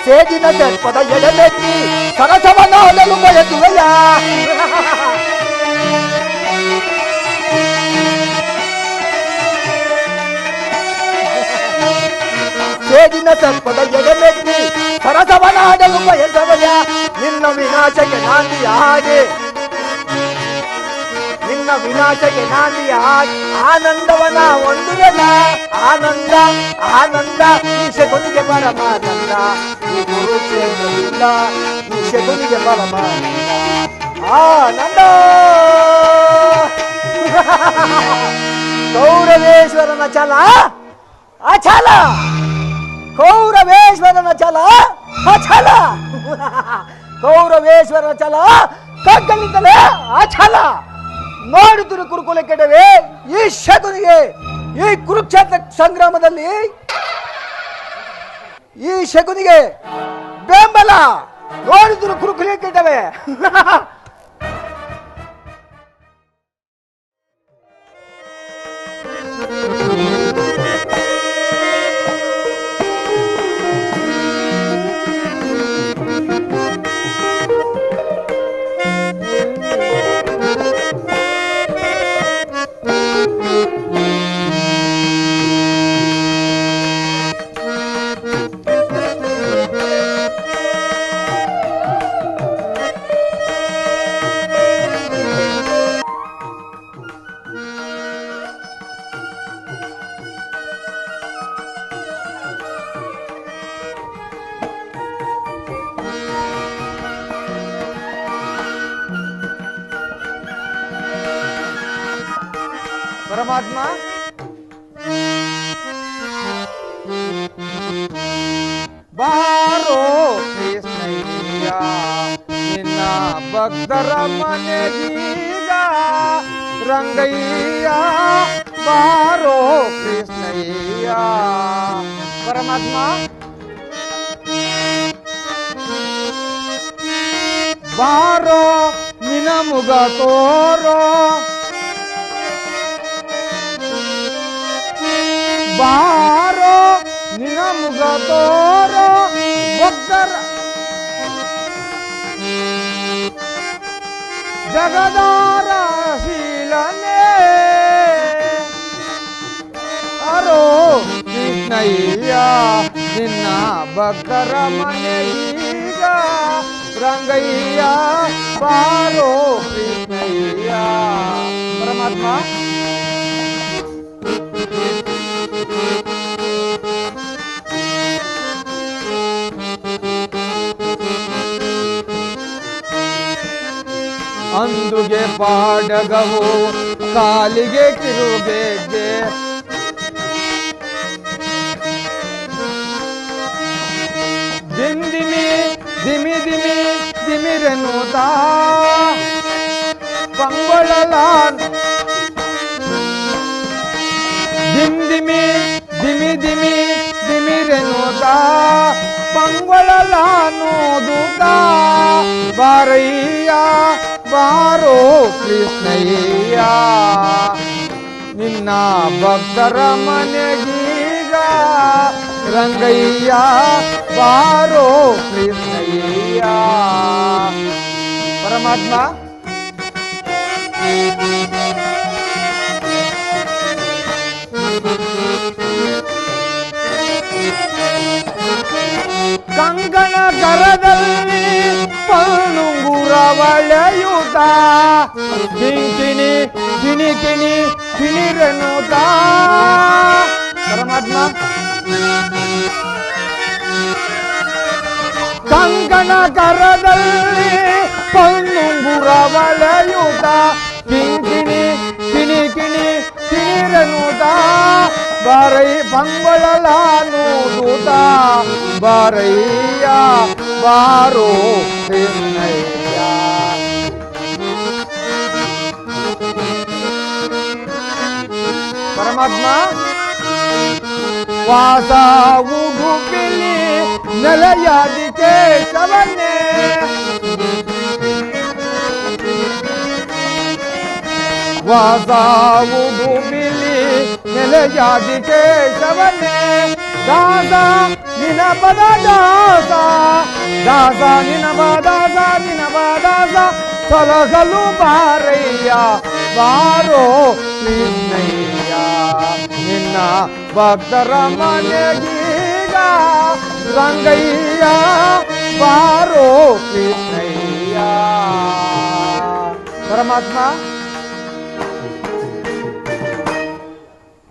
ಸೇದಿನ ದರ್ಪದ ಎಡೆಮೆತ್ತಿ ಸರಸವನಾಡಲು ಬಯಸುವೆಯ ಸೇದಿನ ಸರ್ಪದ ಎಡೆಮೆತ್ತಿ ಸರಸವನಾಡಲು ಬಯಸವಯ ನಿನ್ನ ವಿನಾಶಕ್ಕೆ ನಾಂದಿಯ ಹಾಗೆ ನಿನ್ನ ವಿನಾಶಕ್ಕೆ ನಾಂದಿಯ ಹಾಗೆ ಆನಂದವನ ಒಂದುವೆನ ಆನಂದ ಆನಂದ ಈ ಶಕುನಿಗೆ ಪರಮಾನಂದ ಈ ಕುರುಕ್ಷೇತ್ರದಿಂದ ಈ ಶಕುನಿಗೆ ಪರಮಾನಂದ ಆನಂದ ಕೌರವೇಶ್ವರನ ಛಲ ಅಛಲ ಕೌರವೇಶ್ವರನ ಛಲ ಅಛಲ ಕೌರವೇಶ್ವರನ ಛಲ ಕಗ್ಗಲಿದ್ದಲೇ ಅಛಲ ನೋಡುತ್ತಿರು ಕುರುಕುಲ ಕೆಡವೆ ಈ ಶಕುನಿಗೆ ಈ ಕುರುಕ್ಷೇತ್ರ ಸಂಗ್ರಾಮದಲ್ಲಿ ಈ ಶಕುನಿಗೆ ಬೆಂಬಲ ನೋಡುತ್ತಿರು ಕುರುಕುಲ ಕೆಡವೆ ಪರಮಾತ್ಮ ಬಾರೋ ಕೃಷ್ಣಯ್ಯ ನಿನ್ನ ಭಕ್ತರ ಮನೆಗೀಗ ರಂಗಯ್ಯ ಬಾರೋ ಕೃಷ್ಣಯ್ಯ ಪರಮಾತ್ಮ ಬಾರೋ ನಿನ ಮುಗ ತೋರೋ ಬಾರೋ ನಿನ ಮುಗ ತೋರೋ ಭಕ್ತರ ಜಗದಾರ ಶೀಲನೆ ಅರೋ ಕೃಷ್ಣಯ್ಯ ನಿನ್ನ ಭಕ್ತರ ಮನೆಗೀಗ ರಂಗಯ್ಯ ಬಾರೋ ಕೃಷ್ಣಯ್ಯ ಪರಮಾತ್ಮ ಅಂದುಗೆ ಪಾಡಗವು ಕಾಲಿಗೆ ಕಿರುಗೆಜ್ಜೆ ದಿಂದಿಮಿ ದಿಮಿ ದಿಮಿ ದಿಮಿರೆನ್ನುತ್ತಾ ಪಂಗೊಳಲ ದಿಂದಿಮಿ ದಿಮಿ ದಿಮಿ ದಿಮಿರೆನ್ನುತ್ತಾ ಪಂಗೊಳಲ ನೋದುತ್ತಾ ಬಾರಯ್ಯ ಬಾರೋ ಕೃಷ್ಣಯ್ಯ ನಿನ್ನ ಭಕ್ತರ ಮನೆಗೀಗ ರಂಗಯ್ಯ ಬಾರೋ ಕೃಷ್ಣಯ್ಯ ಪರಮಾತ್ಮ ಕಂಗಣ ಕರದಲ್ಲಿ ಪನುಂಗುರ ಒಳೆಯುತ್ತ ಕಿಣಿ ಕಿಣಿ ಕಿಣಿ ಕಿಣಿರೆನ್ನುತ್ತ ಪರಮಾತ್ಮ ಕಂಗಣ ಕರದಲ್ಲಿ ಪನುಂಗುರ ಒಳೆಯುತ್ತ ಕಿಣಿ ಕಿಣಿ ಕಿಣಿ ಕಿಣಿರೆನ್ನುತ್ತ ಬಾರೈ ಪಂಗೊಳಲಾನುದೂತ ಬಾರಯ್ಯ ಬಾರೋ ಕೃಷ್ಣಯ್ಯ ಪರಮಾತ್ಮ ವಾಸ ಉಡುಪಿಲಿ ನೆಲೆಯಾದಿ ಕೇಶವನ್ನೇ ವಾಸಾವುದು ಬಿಲಿ ನೆಲೆಯಾದಿ ಕೇಶವನೇ ದಾಸ ನಿನ ಪದ ದಾಸ ದಾಸ ನಿನ ದಾಸ ನಿನ ದಾಸ ಸಲಹಲು ಬಾರಯ್ಯ ಬಾರೋ ಕೃಷ್ಣಯ್ಯ ನಿನ್ನ ಭಕ್ತರ ಮನೆಗೀಗ ರಂಗಯ್ಯ ಬಾರೋ ಕೃಷ್ಣಯ್ಯ.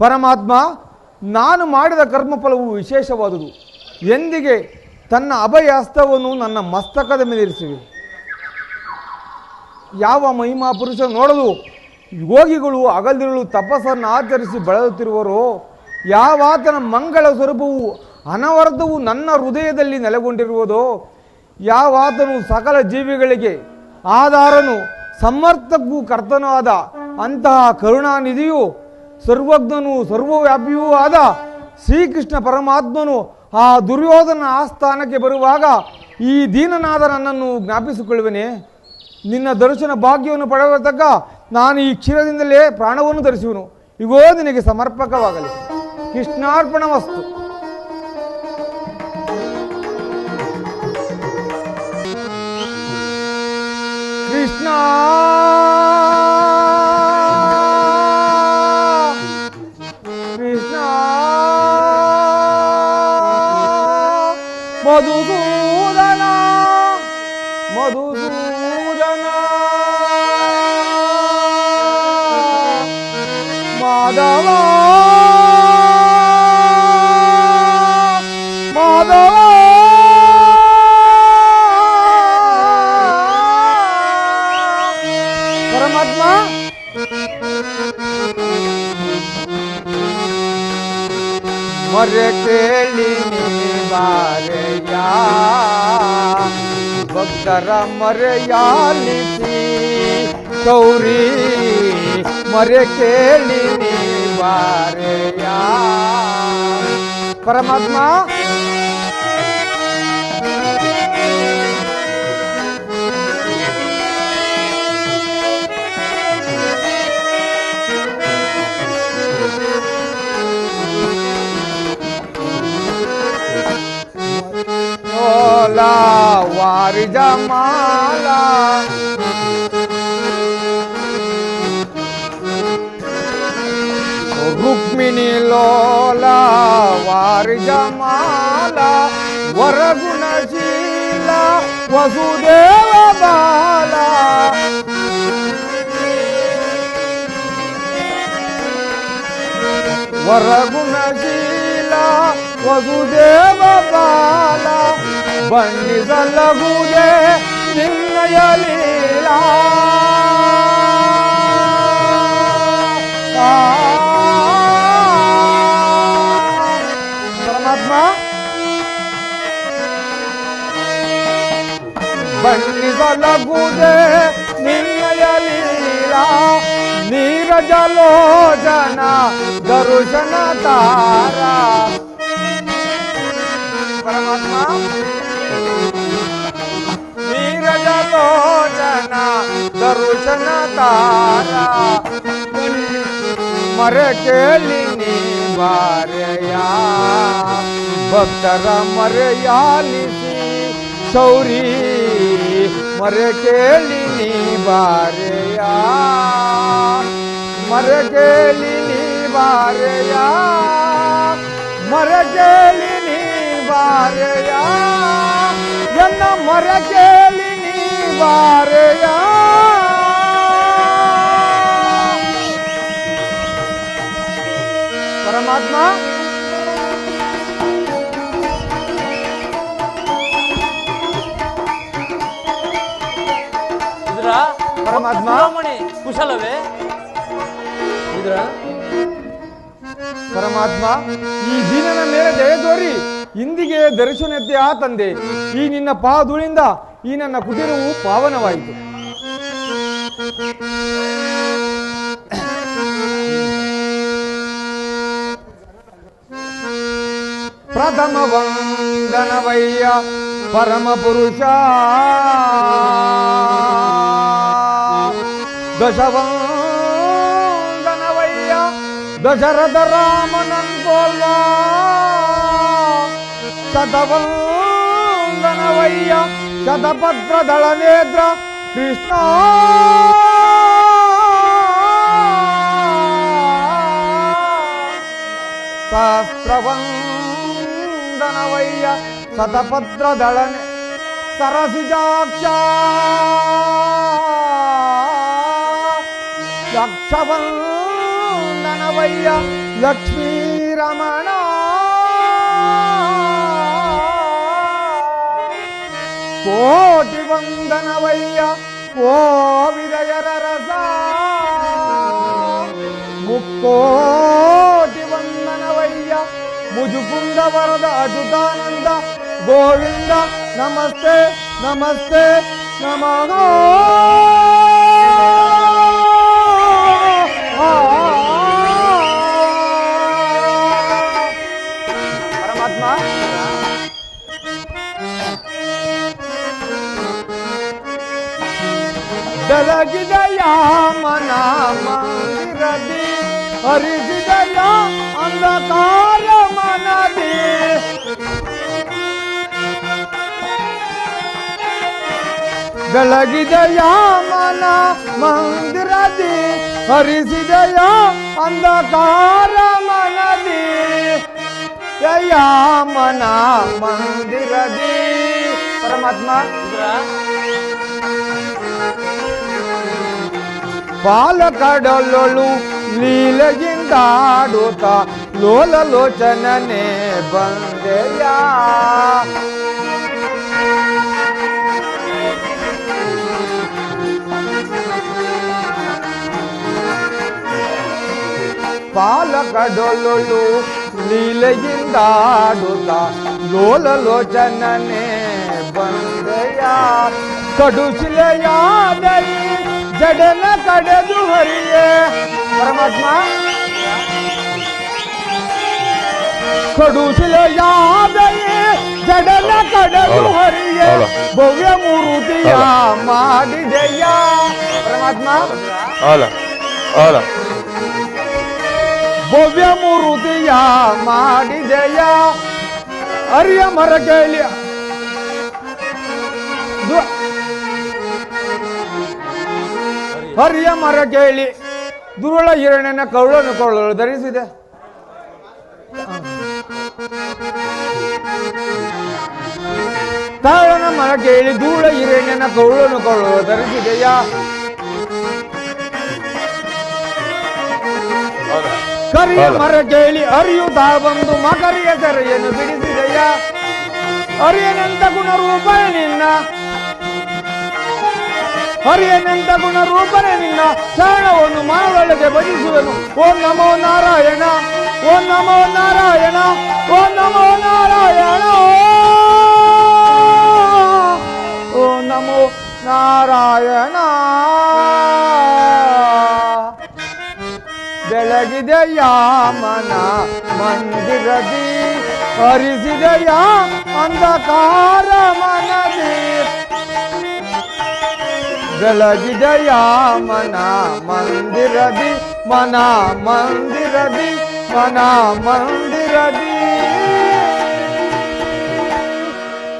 ಪರಮಾತ್ಮ ನಾನು ಮಾಡಿದ ಕರ್ಮಫಲವು ವಿಶೇಷವಾದುದು. ಎಂದಿಗೆ ತನ್ನ ಅಭಯ ಹಸ್ತವನ್ನು ನನ್ನ ಮಸ್ತಕದ ಮೇಲೆ ಇರಿಸಿವೆ. ಯಾವ ಮಹಿಮಾ ಪುರುಷ ನೋಡಲು ಯೋಗಿಗಳು ಹಗಲಿರುಳು ತಪಸ್ಸನ್ನು ಆಚರಿಸಿ ಬಳಲುತ್ತಿರುವರೋ, ಯಾವಾತನ ಮಂಗಳ ಸ್ವರೂಪವು ಅನವರತವು ನನ್ನ ಹೃದಯದಲ್ಲಿ ನೆಲೆಗೊಂಡಿರುವುದೋ, ಯಾವಾತನು ಸಕಲ ಜೀವಿಗಳಿಗೆ ಆಧಾರನು ಸಮರ್ಥಕ್ಕೂ ಕರ್ತನೂ ಆದ ಅಂತಹ ಕರುಣಾನಿಧಿಯು ಸರ್ವಜ್ಞನೂ ಸರ್ವವ್ಯಾಪಿಯೂ ಆದ ಶ್ರೀಕೃಷ್ಣ ಪರಮಾತ್ಮನು ಆ ದುರ್ಯೋಧನ ಆಸ್ಥಾನಕ್ಕೆ ಬರುವಾಗ ಈ ದೀನನಾದ ನನ್ನನ್ನು ಜ್ಞಾಪಿಸಿಕೊಳ್ಳುವನೇ. ನಿನ್ನ ದರ್ಶನ ಭಾಗ್ಯವನ್ನು ಪಡೆಯತಕ್ಕ ನಾನು ಈ ಕ್ಷೀರದಿಂದಲೇ ಪ್ರಾಣವನ್ನು ಧರಿಸುವನು. ಇಗೋ ನಿನಗೆ ಸಮರ್ಪಕವಾಗಲಿ. ಕೃಷ್ಣಾರ್ಪಣಮಸ್ತು. ಕೃಷ್ಣ ಕೃಷ್ಣ ಮಧುಸೂದನ ಮಧುಸೂದನ ಮಾಧವ ಮಾಧವ ಪರಮಾತ್ಮ ಮರೆ ಕೇಳಿ ಬಾರೆಯ ಭಕ್ತರ ಮರೆಯಾಲಿಸಿ ಗೌರಿ ಮರೆ ಕೇಳಿ ಬಾರೆಯ ಪರಮಾತ್ಮ ವಾರಿಜ ಮಾಲಾ ರುಕ್ಮಿಣಿ ಲೋಲಾ ವಾರಿಜ ಮಾಲಾ ವರಗುಣಶೀಲ ವಸುದೇವ ಬಾಲ ವರಗುಣಶೀಲ ವಸುದೇವ ಬಾಲ ಬಣ್ಣಿಸಲಗುವುದೇ ನಿನ್ನಯ ಲೀಲಾ. ಪರಮಾತ್ಮ ಬಣ್ಣಿಸಲಗುವುದೇ ನಿನ್ನಯ ಲೀಲಾ. ನೀರಜಲೋಚನ ದರುಶನ ತಾರ ಪರಮಾತ್ಮ ನೀರಜಲೋಚನ ದರುಶನ ತಾರ ಮರೆ ಕೇಳಿ ನೀ ಬಾರೆಯ ಭಕ್ತರ ಮರೆಯಾಲಿಸಿ ಶೌರಿ ಮರೆ ಕೇಳಿ ನೀ ಬಾರೆಯ ಮರೆ ಕೇಳಿ ನೀ ಬಾರೆಯ ಮರೆ ಕೇಳಿ ನೀ ಬಾರೆಯ ಎನ್ನ ಮರೆ ಕೇಳಿ ನೀ ಬಾರೆಯ ಪರಮಾತ್ಮ ಪರಮಾತ್ಮ ಕುಶಲವೇ ಪರಮಾತ್ಮ ಈ ದೀನನ ಮೇಲೆ ದಯ ತೋರಿ ಇಂದಿಗೆ ದರ್ಶನತೆ ಆ ತಂದೆ. ಈ ನಿನ್ನ ಪಾದುಳಿಂದ ಈ ನನ್ನ ಕುಟೀರವು ಪಾವನವಾಯಿತು. ಪ್ರಥಮ ವಂದನವಯ್ಯ ಪರಮ ಪುರುಷ ದಶವಂದನವಯ್ಯ ದಶರಥ ರಾಮನನ್ಕೋಲ್ವಾ ಶತವಂದನವಯ್ಯ ಶತಪತ್ರದಳ ನೇತ್ರ ಕೃಷ್ಣ ಸಹಸ್ರವಂದನವಯ್ಯ ಶತಪತ್ರದಳ ಸರಸಿಜಾಕ್ಷ ಯಕ್ಷವಂದನವಯ್ಯ ಲಕ್ಷ್ಮೀರಮಣ ಕೋಟಿ ವಂದನವಯ್ಯ ಓ ವಿದಯರ ರಸ ಮುಕ್ಕೋಟಿ ವಂದನವಯ್ಯ ಮುಜುಕುಂದ ವರದ ಅಚ್ಯುತಾನಂದ ಗೋವಿಂದ ನಮಸ್ತೆ ನಮಸ್ತೆ ನಮಃ ಪರಮಾತ್ಮ ಬೆಳಗಿದಯ ಮನ ಮಂದಿರದಿ ಹರಿಸಿದಯ ಅಂಧಕಾರ ಮನದಿ ಬೆಳಗಿದಯ ಮನ ಮಂದಿರದಿ ಹರಿಸಿದಯ ಅಂಧಕಾರ ಮನದಿ ಜಯ ಮನ ಮಂದಿರದಿ ಪರಮಾತ್ಮ ಪಾಲಕಡಲೊಳು ಲೀಲೆಯಿಂದಾಡುತ್ತ ಲೋಲಲೋಚನನೆ ಬಂದೆಯ ಪಾಲಕಡಲೊಳು ಲೀಲೆಯಿಂದಾಡುತ್ತ ಲೋಲಲೋಚನನೆ ಬಂದೆಯ ಕಡುಶಿಲೆಯಾದೈ ಜಡನ ಕಡೆದು ಹರಿಯೇ ಪರಮಾತ್ಮ ಕಡುಶಿಲೆಯಾದಯೇ ಜಡನ ಕಡೆದು ಹರಿಯೇ ಭವ್ಯ ಮೂರುತಿಯ ಮಾಡಿದೆಯ ಪರಮಾತ್ಮ ಭವ್ಯ ಮೂರುತಿಯ ಮಾಡಿದೆಯ ಅರಿಯ ಮರ ಕೇಳಿ ಹರಿಯ ಮರ ಕೇಳಿ ದುರುಳ ಹಿರಣ್ಯನ ಕರುಳನ್ನು ಕೊಳ್ಳಲು ಧರಿಸಿದೆ ತಾಳನ ಮರ ಕೇಳಿ ಧೂಳ ಹಿರಣ್ಯನ ಕರುಳನ್ನು ಕೊಳ್ಳಲು ಧರಿಸಿದೆಯ ಕರಿಯ ಮರ ಕೇಳಿ ಅರಿಯುತ್ತಾ ಬಂದು ಮಕರಿಯ ಸೆರೆಯನ್ನು ಬಿಡಿಸಿದೆಯ ಅರಿಯನಂತ ಗುಣ ರೂಪ ನಿನ್ನ ಹರಿಯನೆಂತ ಗುಣ ರೂಪನೆ ನಿನ್ನ ಶರಣವನ್ನು ಮನದೊಳಗೆ ಭಜಿಸುವೆನು. ಓಂ ನಮೋ ನಾರಾಯಣ, ಓಂ ನಮೋ ನಾರಾಯಣ, ಓಂ ನಮೋ ನಾರಾಯಣ, ಓಂ ನಮೋ ನಾರಾಯಣ. ಬೆಳಗಿದೆಯ ಮನ ಮಂದಿರದಿ, ಹರಿಸಿದೆಯ ಅಂಧಕಾರ ಮನದಿ. ಬೆಳಗಿದೆಯ ಮನ ಮಂದಿರದಿ, ಮನ ಮಂದಿರದಿ, ಮನ ಮಂದಿರದಿ.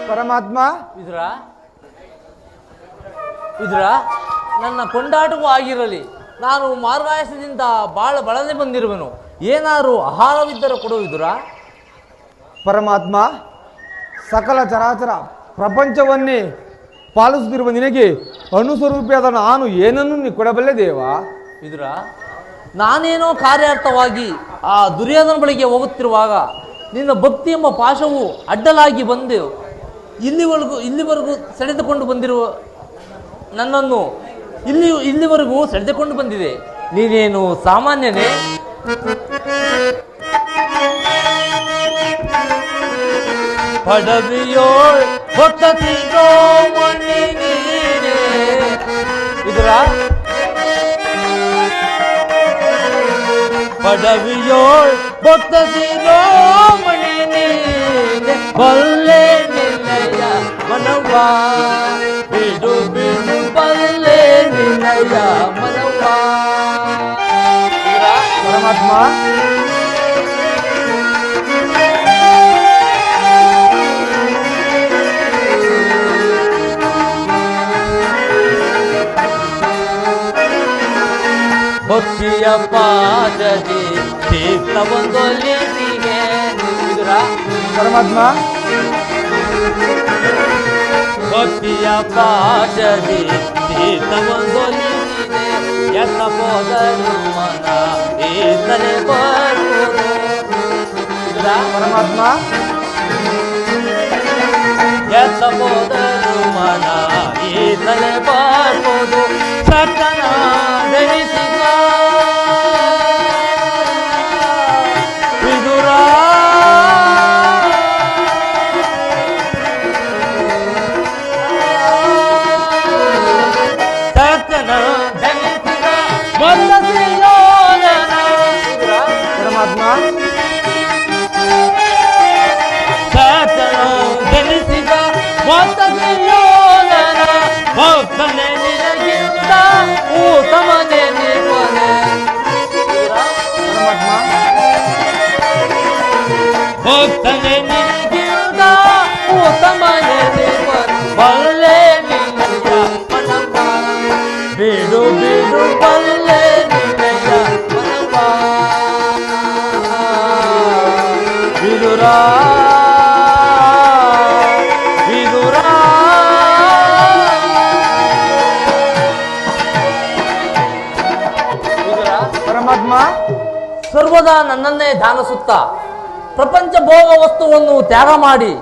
ಪರಮಾತ್ಮ ಇದ್ರ ನನ್ನ ಕೊಂಡಾಟವೂ ಆಗಿರಲಿ. ನಾನು ಮಾರ್ಗಾಯಸದಿಂದ ಬಾಳ ಬಳಲೆ ಬಂದಿರುವೆನು. ಏನಾರು ಆಹಾರವಿದ್ದರೆ ಕೊಡುವುದುರ? ಪರಮಾತ್ಮ, ಸಕಲ ಚರಾಚರ ಪ್ರಪಂಚವನ್ನೇ ಪಾಲಿಸುತ್ತಿರುವ ನಿನಗೆ ಅನುಸ್ವರೂಪಿಯಾದ ನಾನು ಏನನ್ನು ಕೊಡಬಲ್ಲೆ ದೇವ? ಇದ್ರ ನಾನೇನೋ ಕಾರ್ಯಾರ್ಥವಾಗಿ ಆ ದುರ್ಯೋಧನ ಬಳಿಗೆ ಹೋಗುತ್ತಿರುವಾಗ ನಿನ್ನ ಭಕ್ತಿ ಎಂಬ ಪಾಶವು ಅಡ್ಡಲಾಗಿ ಬಂದು ಇಲ್ಲಿವರೆಗೂ ಸೆಳೆದುಕೊಂಡು ಬಂದಿರುವ ನನ್ನನ್ನು ಇಲ್ಲಿವರೆಗೂ ಸೆಳೆದುಕೊಂಡು ಬಂದಿದೆ. ನೀನೇನು ಸಾಮಾನ್ಯನೇ? ಪಡವಿಯೋಳ್ ಹೊತ್ತತಿಗೋ ಮಣಿ ನೀನೆ. ಇದರ ಪಡವಿಯೋಳ್ ಹೊತ್ತತಿಗೋ ಮಣಿ ನೀನೆ. ಬಲ್ಲೆ ನಿನ್ನಯ ಮನವಾ, ಬಿಡು ಬಿಡು ಬಲ್ಲೆ ನಿನ್ನಯ ಮನವಾ. ಪರಮಾತ್ಮ ಭಕ್ತಿಯ ಪಾದದಿ ತೀರ್ಥ ಬಂದೊಲಿಗೆ ನಿಂತಿದ್ರ ಪರಮಾತ್ಮ ಭಕ್ತಿಯ ಪಾದದಿ ತೀರ್ಥ ಬಂದೊಲಿಗೆ ಎತ್ತ ಹೋದರು ಮನ ಈತನೆ ಬರುವುದು ಪರಮಾತ್ಮ ಎತ್ತ ಹೋದರು ಮನ ಈತನೆ ಬರುವುದು ಸತನ ಧರಿಸಿದ ವಿದುರ ಸತನ ಧರಿಸಿದ ಮಂದಸಿಯೋನನ ಪರಮಾತ್ಮ ಸತನ ಧರಿಸಿದ ಮಂದಸಿಯೋನನ ಭಕ್ತನೆ ನಿನಗಿಂತ ಉತ್ತಮನೆ ನಿಪನೆ ಪರಮಾತ್ಮ ಭಕ್ತನೆ ನಿನಗಿಂತ ಉತ್ತಮನೆ ನಿಪನೆ ಬಲ್ಲೆ ನಿನಯ ಮನವ ಬಿಡು ಬಿಡು ಬಲ್ಲೆ ನಿನಯ ಮನವ ವಿದುರ ವಿದುರ ಪರಮಾತ್ಮ ಸರ್ವದಾ ನನ್ನನ್ನೇ ಧ್ಯಾನಿಸುತ್ತಾ ಪ್ರಪಂಚ ಭೋಗ ವಸ್ತುವನ್ನು ತ್ಯಾಗ ಮಾಡಿ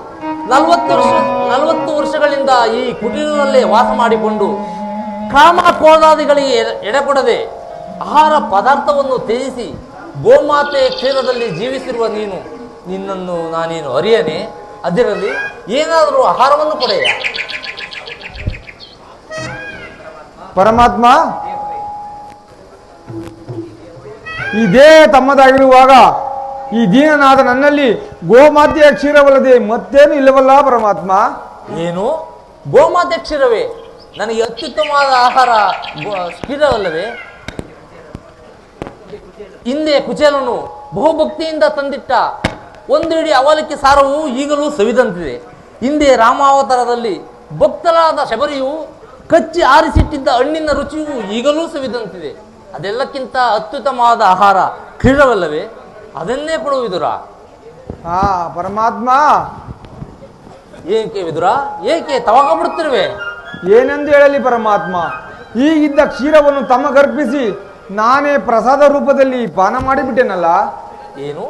40 ವರ್ಷಗಳಿಂದ ಈ ಕುಟೀರದಲ್ಲೇ ವಾಸ ಮಾಡಿಕೊಂಡು ಕಾಮ ಕ್ರೋಧಾದಿಗಳಿಗೆ ಎಡೆಕೊಡದೆ ಆಹಾರ ಪದಾರ್ಥವನ್ನು ತ್ಯಜಿಸಿ ಗೋಮಾತೆ ಕ್ಷೀರದಲ್ಲಿ ಜೀವಿಸಿರುವ ನೀನು ನಿನ್ನನ್ನು ನಾನೇನು ಅರಿಯನೆ ಅದರಲ್ಲಿ ಏನಾದರೂ ಆಹಾರವನ್ನು ಕೊಡೆಯ ಪರಮಾತ್ಮ ಈ ದೇಹ ತಮ್ಮದಾಗಿರುವಾಗ ಈ ದೀನನಾದ ನನ್ನಲ್ಲಿ ಗೋಮಾತೆಯ ಕ್ಷೀರವಲ್ಲದೆ ಮತ್ತೇನು ಇಲ್ಲವಲ್ಲ ಪರಮಾತ್ಮ. ಏನು ಗೋಮಾತೆ ಕ್ಷೀರವೇ? ನನಗೆ ಅತ್ಯುತ್ತಮವಾದ ಆಹಾರ ಕ್ಷೀರವಲ್ಲವೇ? ಹಿಂದೆ ಕುಚೇಲನು ಬಹುಭಕ್ತಿಯಿಂದ ತಂದಿಟ್ಟ ಒಂದು ಇಡೀ ಅವಲಕ್ಕಿ ಸಾರವು ಈಗಲೂ ಸವಿದಂತಿದೆ. ಹಿಂದೆ ರಾಮಾವತಾರದಲ್ಲಿ ಭಕ್ತರಾದ ಶಬರಿಯು ಕಚ್ಚಿ ಆರಿಸಿಟ್ಟಿದ್ದ ಹಣ್ಣಿನ ರುಚಿಯು ಈಗಲೂ ಸವಿದಂತಿದೆ. ಅದೆಲ್ಲಕ್ಕಿಂತ ಅತ್ಯುತ್ತಮವಾದ ಆಹಾರ ಕ್ಷೀರವಲ್ಲವೇ? ಅದನ್ನೇ ಕೊಡು ವಿದುರ. ಹಾ ಪರಮಾತ್ಮ. ಏಕೆ ವಿದುರ, ಏಕೆ ತವಾಗ ಬಿಡುತ್ತಿರುವೆ? ಏನೆಂದು ಹೇಳಲಿ ಪರಮಾತ್ಮ, ಈಗಿದ್ದ ಕ್ಷೀರವನ್ನು ತಮಗರ್ಪಿಸಿ ನಾನೇ ಪ್ರಸಾದ ರೂಪದಲ್ಲಿ ಪಾನ ಮಾಡಿಬಿಟ್ಟೆನಲ್ಲ. ಏನು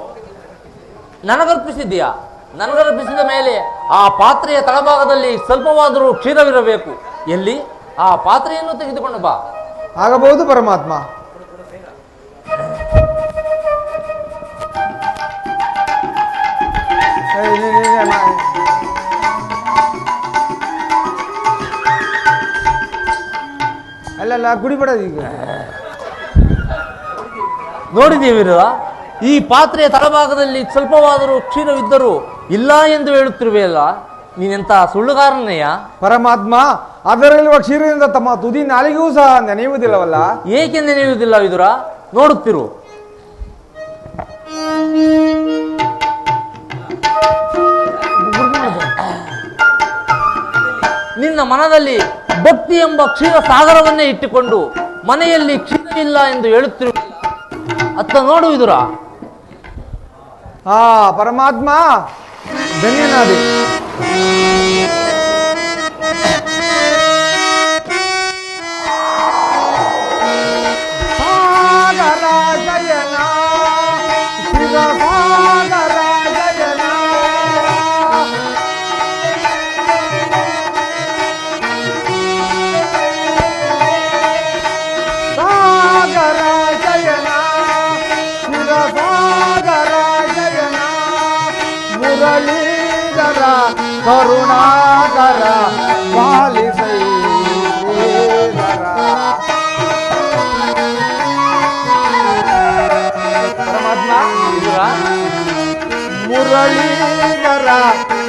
ನನಗರ್ಪಿಸಿದ್ದೀಯಾ? ನನಗರ್ಪಿಸಿದ ಮೇಲೆ ಆ ಪಾತ್ರೆಯ ತಳಭಾಗದಲ್ಲಿ ಸ್ವಲ್ಪವಾದರೂ ಕ್ಷೀರವಿರಬೇಕು. ಎಲ್ಲಿ? ಆ ಪಾತ್ರೆಯನ್ನು ತೆಗೆದುಕೊಂಡು ಬಾ. ಆಗಬಹುದು ಪರಮಾತ್ಮ. ಅಲ್ಲ ಕುಡಿಬೇಡ ಈಗ. ನೋಡಿದೀವಿರ, ಈ ಪಾತ್ರೆಯ ತಳಭಾಗದಲ್ಲಿ ಸ್ವಲ್ಪವಾದರೂ ಕ್ಷೀರವಿದ್ದರೂ ಇಲ್ಲ ಎಂದು ಹೇಳುತ್ತಿರುವೆಯಲ್ಲ, ನೀನೆಂತ ಸುಳ್ಳುಗಾರನೆಯ? ಪರಮಾತ್ಮ, ಅದರಲ್ಲಿರುವ ಕ್ಷೀರದಿಂದ ತಮ್ಮ ತುದಿ ನಾಲಿಗೆಯೂ ಸಹ ನೆನೆಯುವುದಿಲ್ಲವಲ್ಲ. ಏಕೆ ನೆನೆಯುವುದಿಲ್ಲ ವಿದುರ? ನೋಡುತ್ತಿರು. ನಿನ್ನ ಮನದಲ್ಲಿ ಭಕ್ತಿ ಎಂಬ ಕ್ಷೀರ ಸಾಗರವನ್ನೇ ಇಟ್ಟುಕೊಂಡು ಮನೆಯಲ್ಲಿ ಕ್ಷೀರ ಇಲ್ಲ ಎಂದು ಹೇಳುತ್ತಿರುವ ಅತ್ತ ನೋಡು ವಿದುರ. ಹಾ ಪರಮಾತ್ಮ, ಧನ್ಯನಾದೆ. ಕರುಣಾಕರ ಪಾಲಿಸೈ ಪರಮಾತ್ಮ. ಮುರಳೀಧರ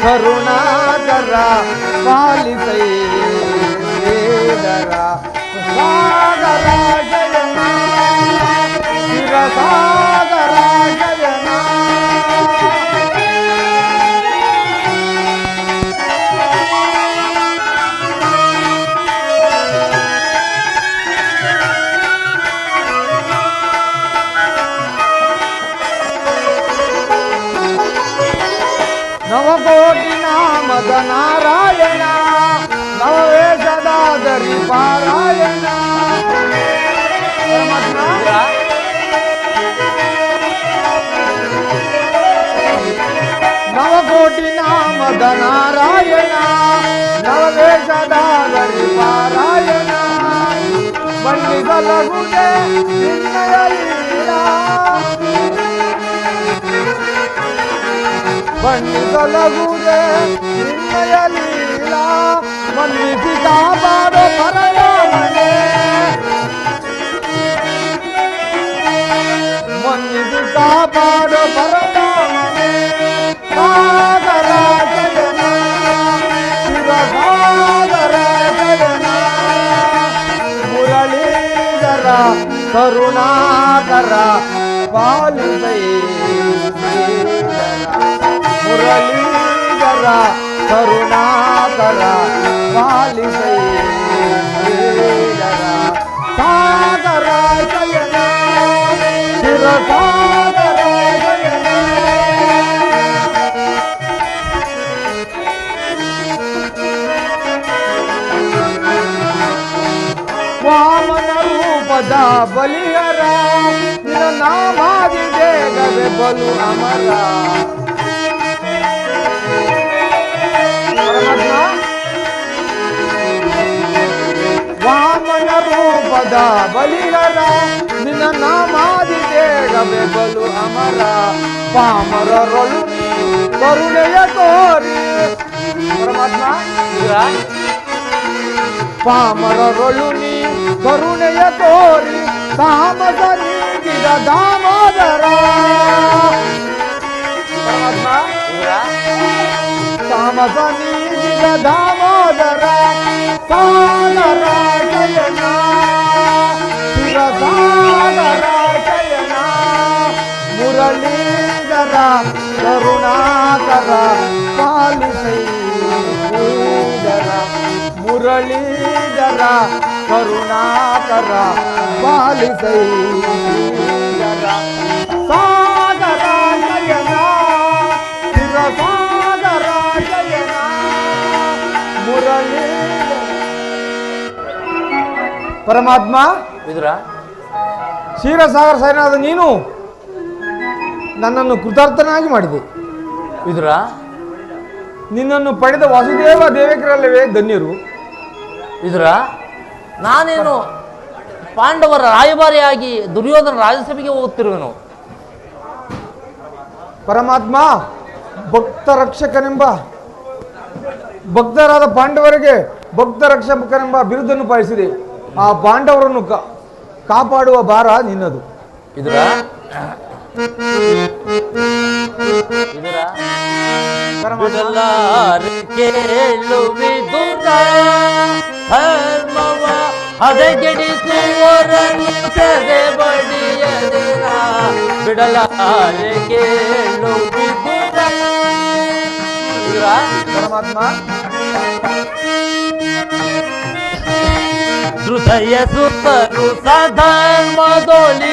ಕರುಣಾಕರ ಪಾಲಿಸೈ ಸಾಗರ ಜಯನ ಶಿರಸಾಗರ ನಾರಾಯಣ ನವವೇಷದಾದರಿ ಪಾರಾಯಣ. ಪರಮಾತ್ಮ ನವಕೋಟಿ ನಾಮದ ನಾರಾಯಣ ನವವೇಷದಾದರಿ ಪಾರಾಯಣ. ಬಣ್ಣಿಸಲಗುಡೆ ನಿನ್ನಯ ಲೀಲಾ ಬಣ್ಣಿಸಲಗುಡೆ ನಿನ್ನಯ ಲೀಲಾ ಮನ್ನಿಸಿತಾ ಬಾಡ ಪರಯಾಮನೆ ಮನ್ನಿಸಿತಾ ಬಾಡ ಪರಯಾಮನೆ. ಸಾಗರ ಜಯನ ಶಿವಸಾಗರ ಜಯನ ಮುರಳೀಧರ ಕರುಣಾಕರ ಪಾಲಿಸೈ ಮುರಳೀಧರ ಕರುಣಾಕರ ಪಾಲಿಸೈ ಸಾಗರ ಜಯನ ಶಿರಸಾಗರ ಜಯನ. ವಾಮನ ರೂಪದ ಬಲಿಹರ ನಿನ್ನ ನಾಮಾದಿ ದೇಗವೇ ಬಲು ಅಮರ. ವಾಮನ ರೂಪದ ಬಲಿಹರ ನಿನ್ನ ನಾಮಾದಿ ದೇಗವೇ ಬಲು ಅಮರ. ಪಾಮರರೊಳು ಕರುಣೆಯ ತೋರಿ ಪರಮಾತ್ಮ ಪಾಮರರೊಳು ನೀ ಕರುಣೆಯ ತೋರಿ ತಾಮಸ ನೀಗಿದ ದಾಮೋದರ. ಪರಮಾತ್ಮ ತಾಮಸ ನೀಗಿದ ದಾಮೋದರ ಸಾಗರ ಜಯನ ಶಿರಸಾಗರ ಜಯನ ಮುರಳೀಧರ ಕರುಣಾಕರ ಪಾಲಿಸೈ ಮುರಳೀಧರ ಕರುಣಾಕರ ಪಾಲಿಸೈ ಸಾಗರ ಜಯನ ಶಿರಸಾಗರ ಜಯನ ಮುರಳೀಧರ. ಪರಮಾತ್ಮ ವಿದುರ ಕ್ಷೀರಸಾಗರ ಸೈನಾದ ನೀನು ನನ್ನನ್ನು ಕೃತಾರ್ಥನಾಗಿ ಮಾಡಿದೆ. ವಿದುರ ನಿನ್ನನ್ನು ಪಡೆದ ವಾಸುದೇವ ದೇವಕರಲ್ಲವೇ ಧನ್ಯರು. ವಿದುರ ನಾನೇನು ಪಾಂಡವರ ರಾಯಭಾರಿಯಾಗಿ ದುರ್ಯೋಧನ ರಾಜಸಭೆಗೆ ಹೋಗುತ್ತಿರುವೆನು. ಪರಮಾತ್ಮ ಭಕ್ತ ರಕ್ಷಕನೆಂಬ ಭಕ್ತರಾದ ಪಾಂಡವರಿಗೆ ಭಕ್ತ ರಕ್ಷಕನೆಂಬ ಬಿರುದನ್ನು ಪಾಲಿಸಿದೆ. ಆ ಪಾಂಡವರನ್ನು ಕಾಪಾಡುವ ಭಾರ ನಿನ್ನದು. ವಿದುರ ಕೇಳು ವಿದುರ ಧರ್ಮವ ಹದಗೆಡಿಸುವರನ್ನು ಸದೆ ಬಡಿಯದಿರ ಬಿಡಲಾರೆ ಕೇಳು ವಿದುರ. ಪರಮಾತ್ಮ ಹೃದಯ ಸುತ್ತರು ಸಧರ್ಮದೊಳಿಗಳು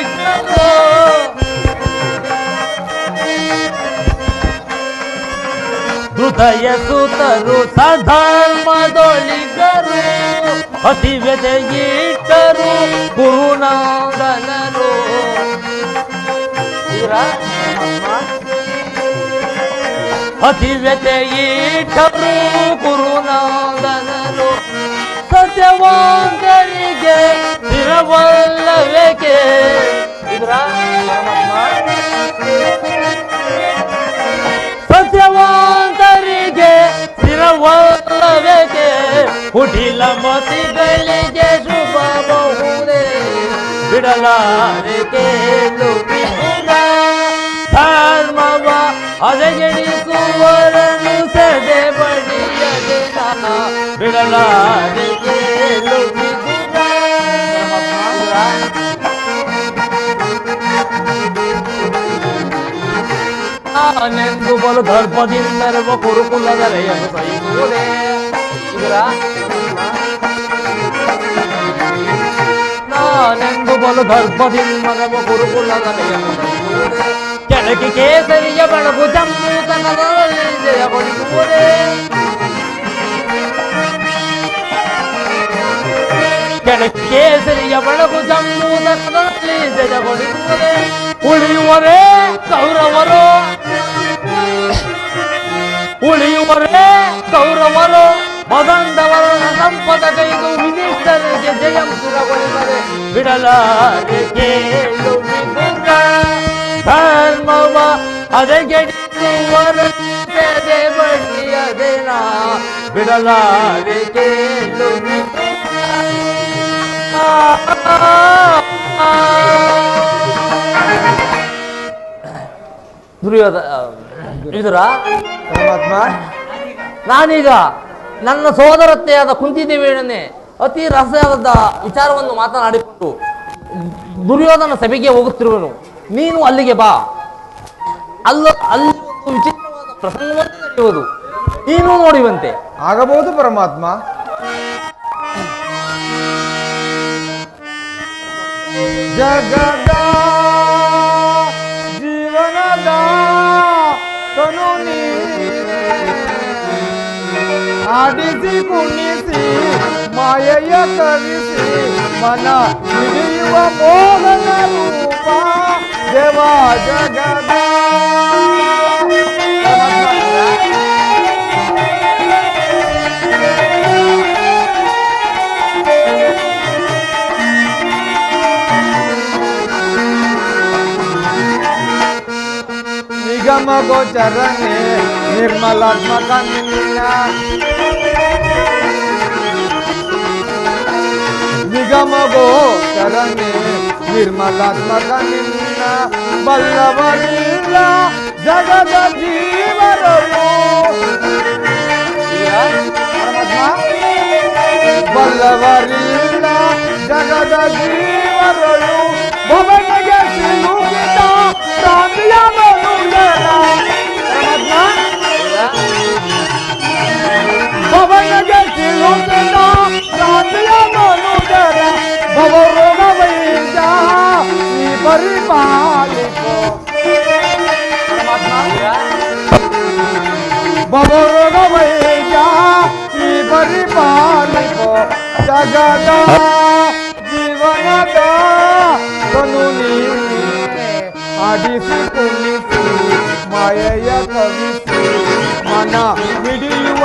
ಹೃದಯ ಸುತರು ಸಧರ್ಮದೊಳಿಗರು ಅತಿವ್ಯತೆಯಿಟ್ಟರು ಗುರುನಾದನರು. ಅತಿವ್ಯತೆಯಿಟ್ಟರು ಗುರುನಾದನರು. ಸತ್ಯವಂತರಿಗೆ ಸ್ಥಿರವಲ್ಲವೇಕೆ ಸತ್ಯವಂತರಿಗೆ ಸ್ಥಿರವಲ್ಲವೇಕೆ ಕುಟಿಲ ಮತಿಗಳಿಗೆ ಶುಭ ಬಹುದೇ ಬಿಡಲಾರೆ ಕೇಳು ಧರ್ಮವ ಹದಗೆಡಿಸುವರನ್ನು ಸದೆ ಬಡಿಯದೆ ಬಿಡಲಾರೆ ಕೇಳು ನಾನೆಂದು ಬಲು ದರ್ಪದಿಂದರುವ ಕುರುಕುಲದ ರೆಯನ್ನು ಸಹಿಸುವುದೇ. ನಾನೆಂದು ಬಲು ದರ್ಪದಿಂದರುವ ಕುರುಕುಲದ ರೆಯನ್ನು ಸಹಿಸುವುದೇ. ಕೆಳಗೆ ಕೇಸರಿಯ ಬೆಳಗು ಜಮ್ಮು ತನದಲ್ಲಿ ಜಯಗೊಳಿಸುವುದೇ. ಕೇಸರಿಯ ಬೆಳಕು ಜಂಬೂದಲ್ಲಿ ಜಯಗೊಳಿಸುತ್ತದೆ. ಉಳಿಯುವರೇ ಕೌರವರು, ಉಳಿಯುವರೇ ಕೌರವರು, ಮದಂಡವರ ಸಂಪದ ಕೈದು ವಿಧಿಷ್ಠರಿಗೆ ಜಯಂ ಸುರಗೊಳಿಸದೆ ಬಿಡಲಾರೆ ಕೇಳು ವಿದುರ. ಧರ್ಮವ ಅದೆಗೆಡಿಸುವರೇ ಬಳ್ಳಿಯದೇನ ಬಿಡಲಾರೆ ಕೇಳು ವಿದುರ. ಪರಮಾತ್ಮ, ನಾನೀಗ ನನ್ನ ಸೋದರತ್ತೆಯಾದ ಕುಂತಿದೇವಿಯೊಡನೆ ಅತಿ ರಹಸ್ಯವಾದ ವಿಚಾರವನ್ನು ಮಾತನಾಡಿಕೊಂಡು ದುರ್ಯೋಧನ ಸಭೆಗೆ ಹೋಗುತ್ತಿರುವನು. ನೀನು ಅಲ್ಲಿಗೆ ಬಾ. ಅಲ್ಲಿ ಒಂದು ವಿಚಿತ್ರವಾದ ಪ್ರಸಂಗವನ್ನು ನಡೆಯುವುದು, ನೀನು ನೋಡುವಂತೆ. ಆಗಬಹುದು ಪರಮಾತ್ಮ. ಜಗದ ಜೀವನದ ತನು ಆಡಿಸಿ ಕುಣಿಸಿ ಮಾಯೆಯ ಕವಿಸಿ ಮನ ಹಿಡಿಯುವ ಮೋಹನ ರೂಪ ದೇವ ಜಗದ. ನಿಗಮ ಗೋಚರನೆ ನಿರ್ಮಲಾತ್ಮಕ ನಿನ್ನ ನಿಗಮ ಗೋಚರನೆ ನಿರ್ಮಲಾತ್ಮಕ ನಿನ್ನ ಬಲ್ಲವರಿಲ್ಲ ಜಗದ ಜೀವರರು. ಬಲ್ಲವರಿಲ್ಲ ಜಗದ ಜೀವರಳು ಭವನಿಗೆ ಸಿಲುಕಿದ ಪ್ರಾಂತಿಯ ಮನುಜರ. ಭವನಿಗೆ ಸಿಲುಕಿದ ಪ್ರಾಂತಿಯ ಮನುಜರ ಭವರೋಗ ವೈದ್ಯ ಈ ಪರಿಪಾಲಿಕೋ. ಭವರೋಗ ವೈದ್ಯ ಈ ಪರಿಪಾಲಿಕೋ. ಜಗದ ಜೀವನದ ತನು ನೀನೆ ಆಡಿಸಿ ಕುಣಿಸಿ ಮಾಯೆಯ ಕವಿಸಿ ಮನ ಹಿಡಿಯುವ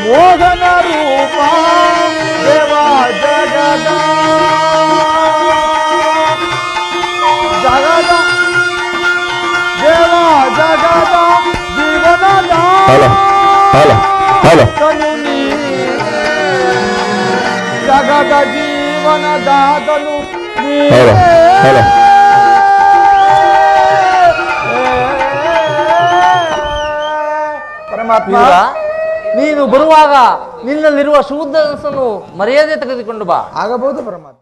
ಮೋಹನ ರೂಪ ದೇವ ಜಗದ. ಜಗದ ದೇವ ಜಗದ ಜೀವನದ ತನು ನೀನೆ ಜಗದ ಜೀವನದ ತನು ನೀನೆ. ಪರಮಾತ್ಮ, ನೀನು ಬರುವಾಗ ನಿನ್ನಲ್ಲಿರುವ ಶೂದ್ರಸನ್ನು ಮರ್ಯಾದೆ ತೆಗೆದುಕೊಂಡು ಬಾ. ಆಗಬಹುದು ಪರಮಾತ್ಮ.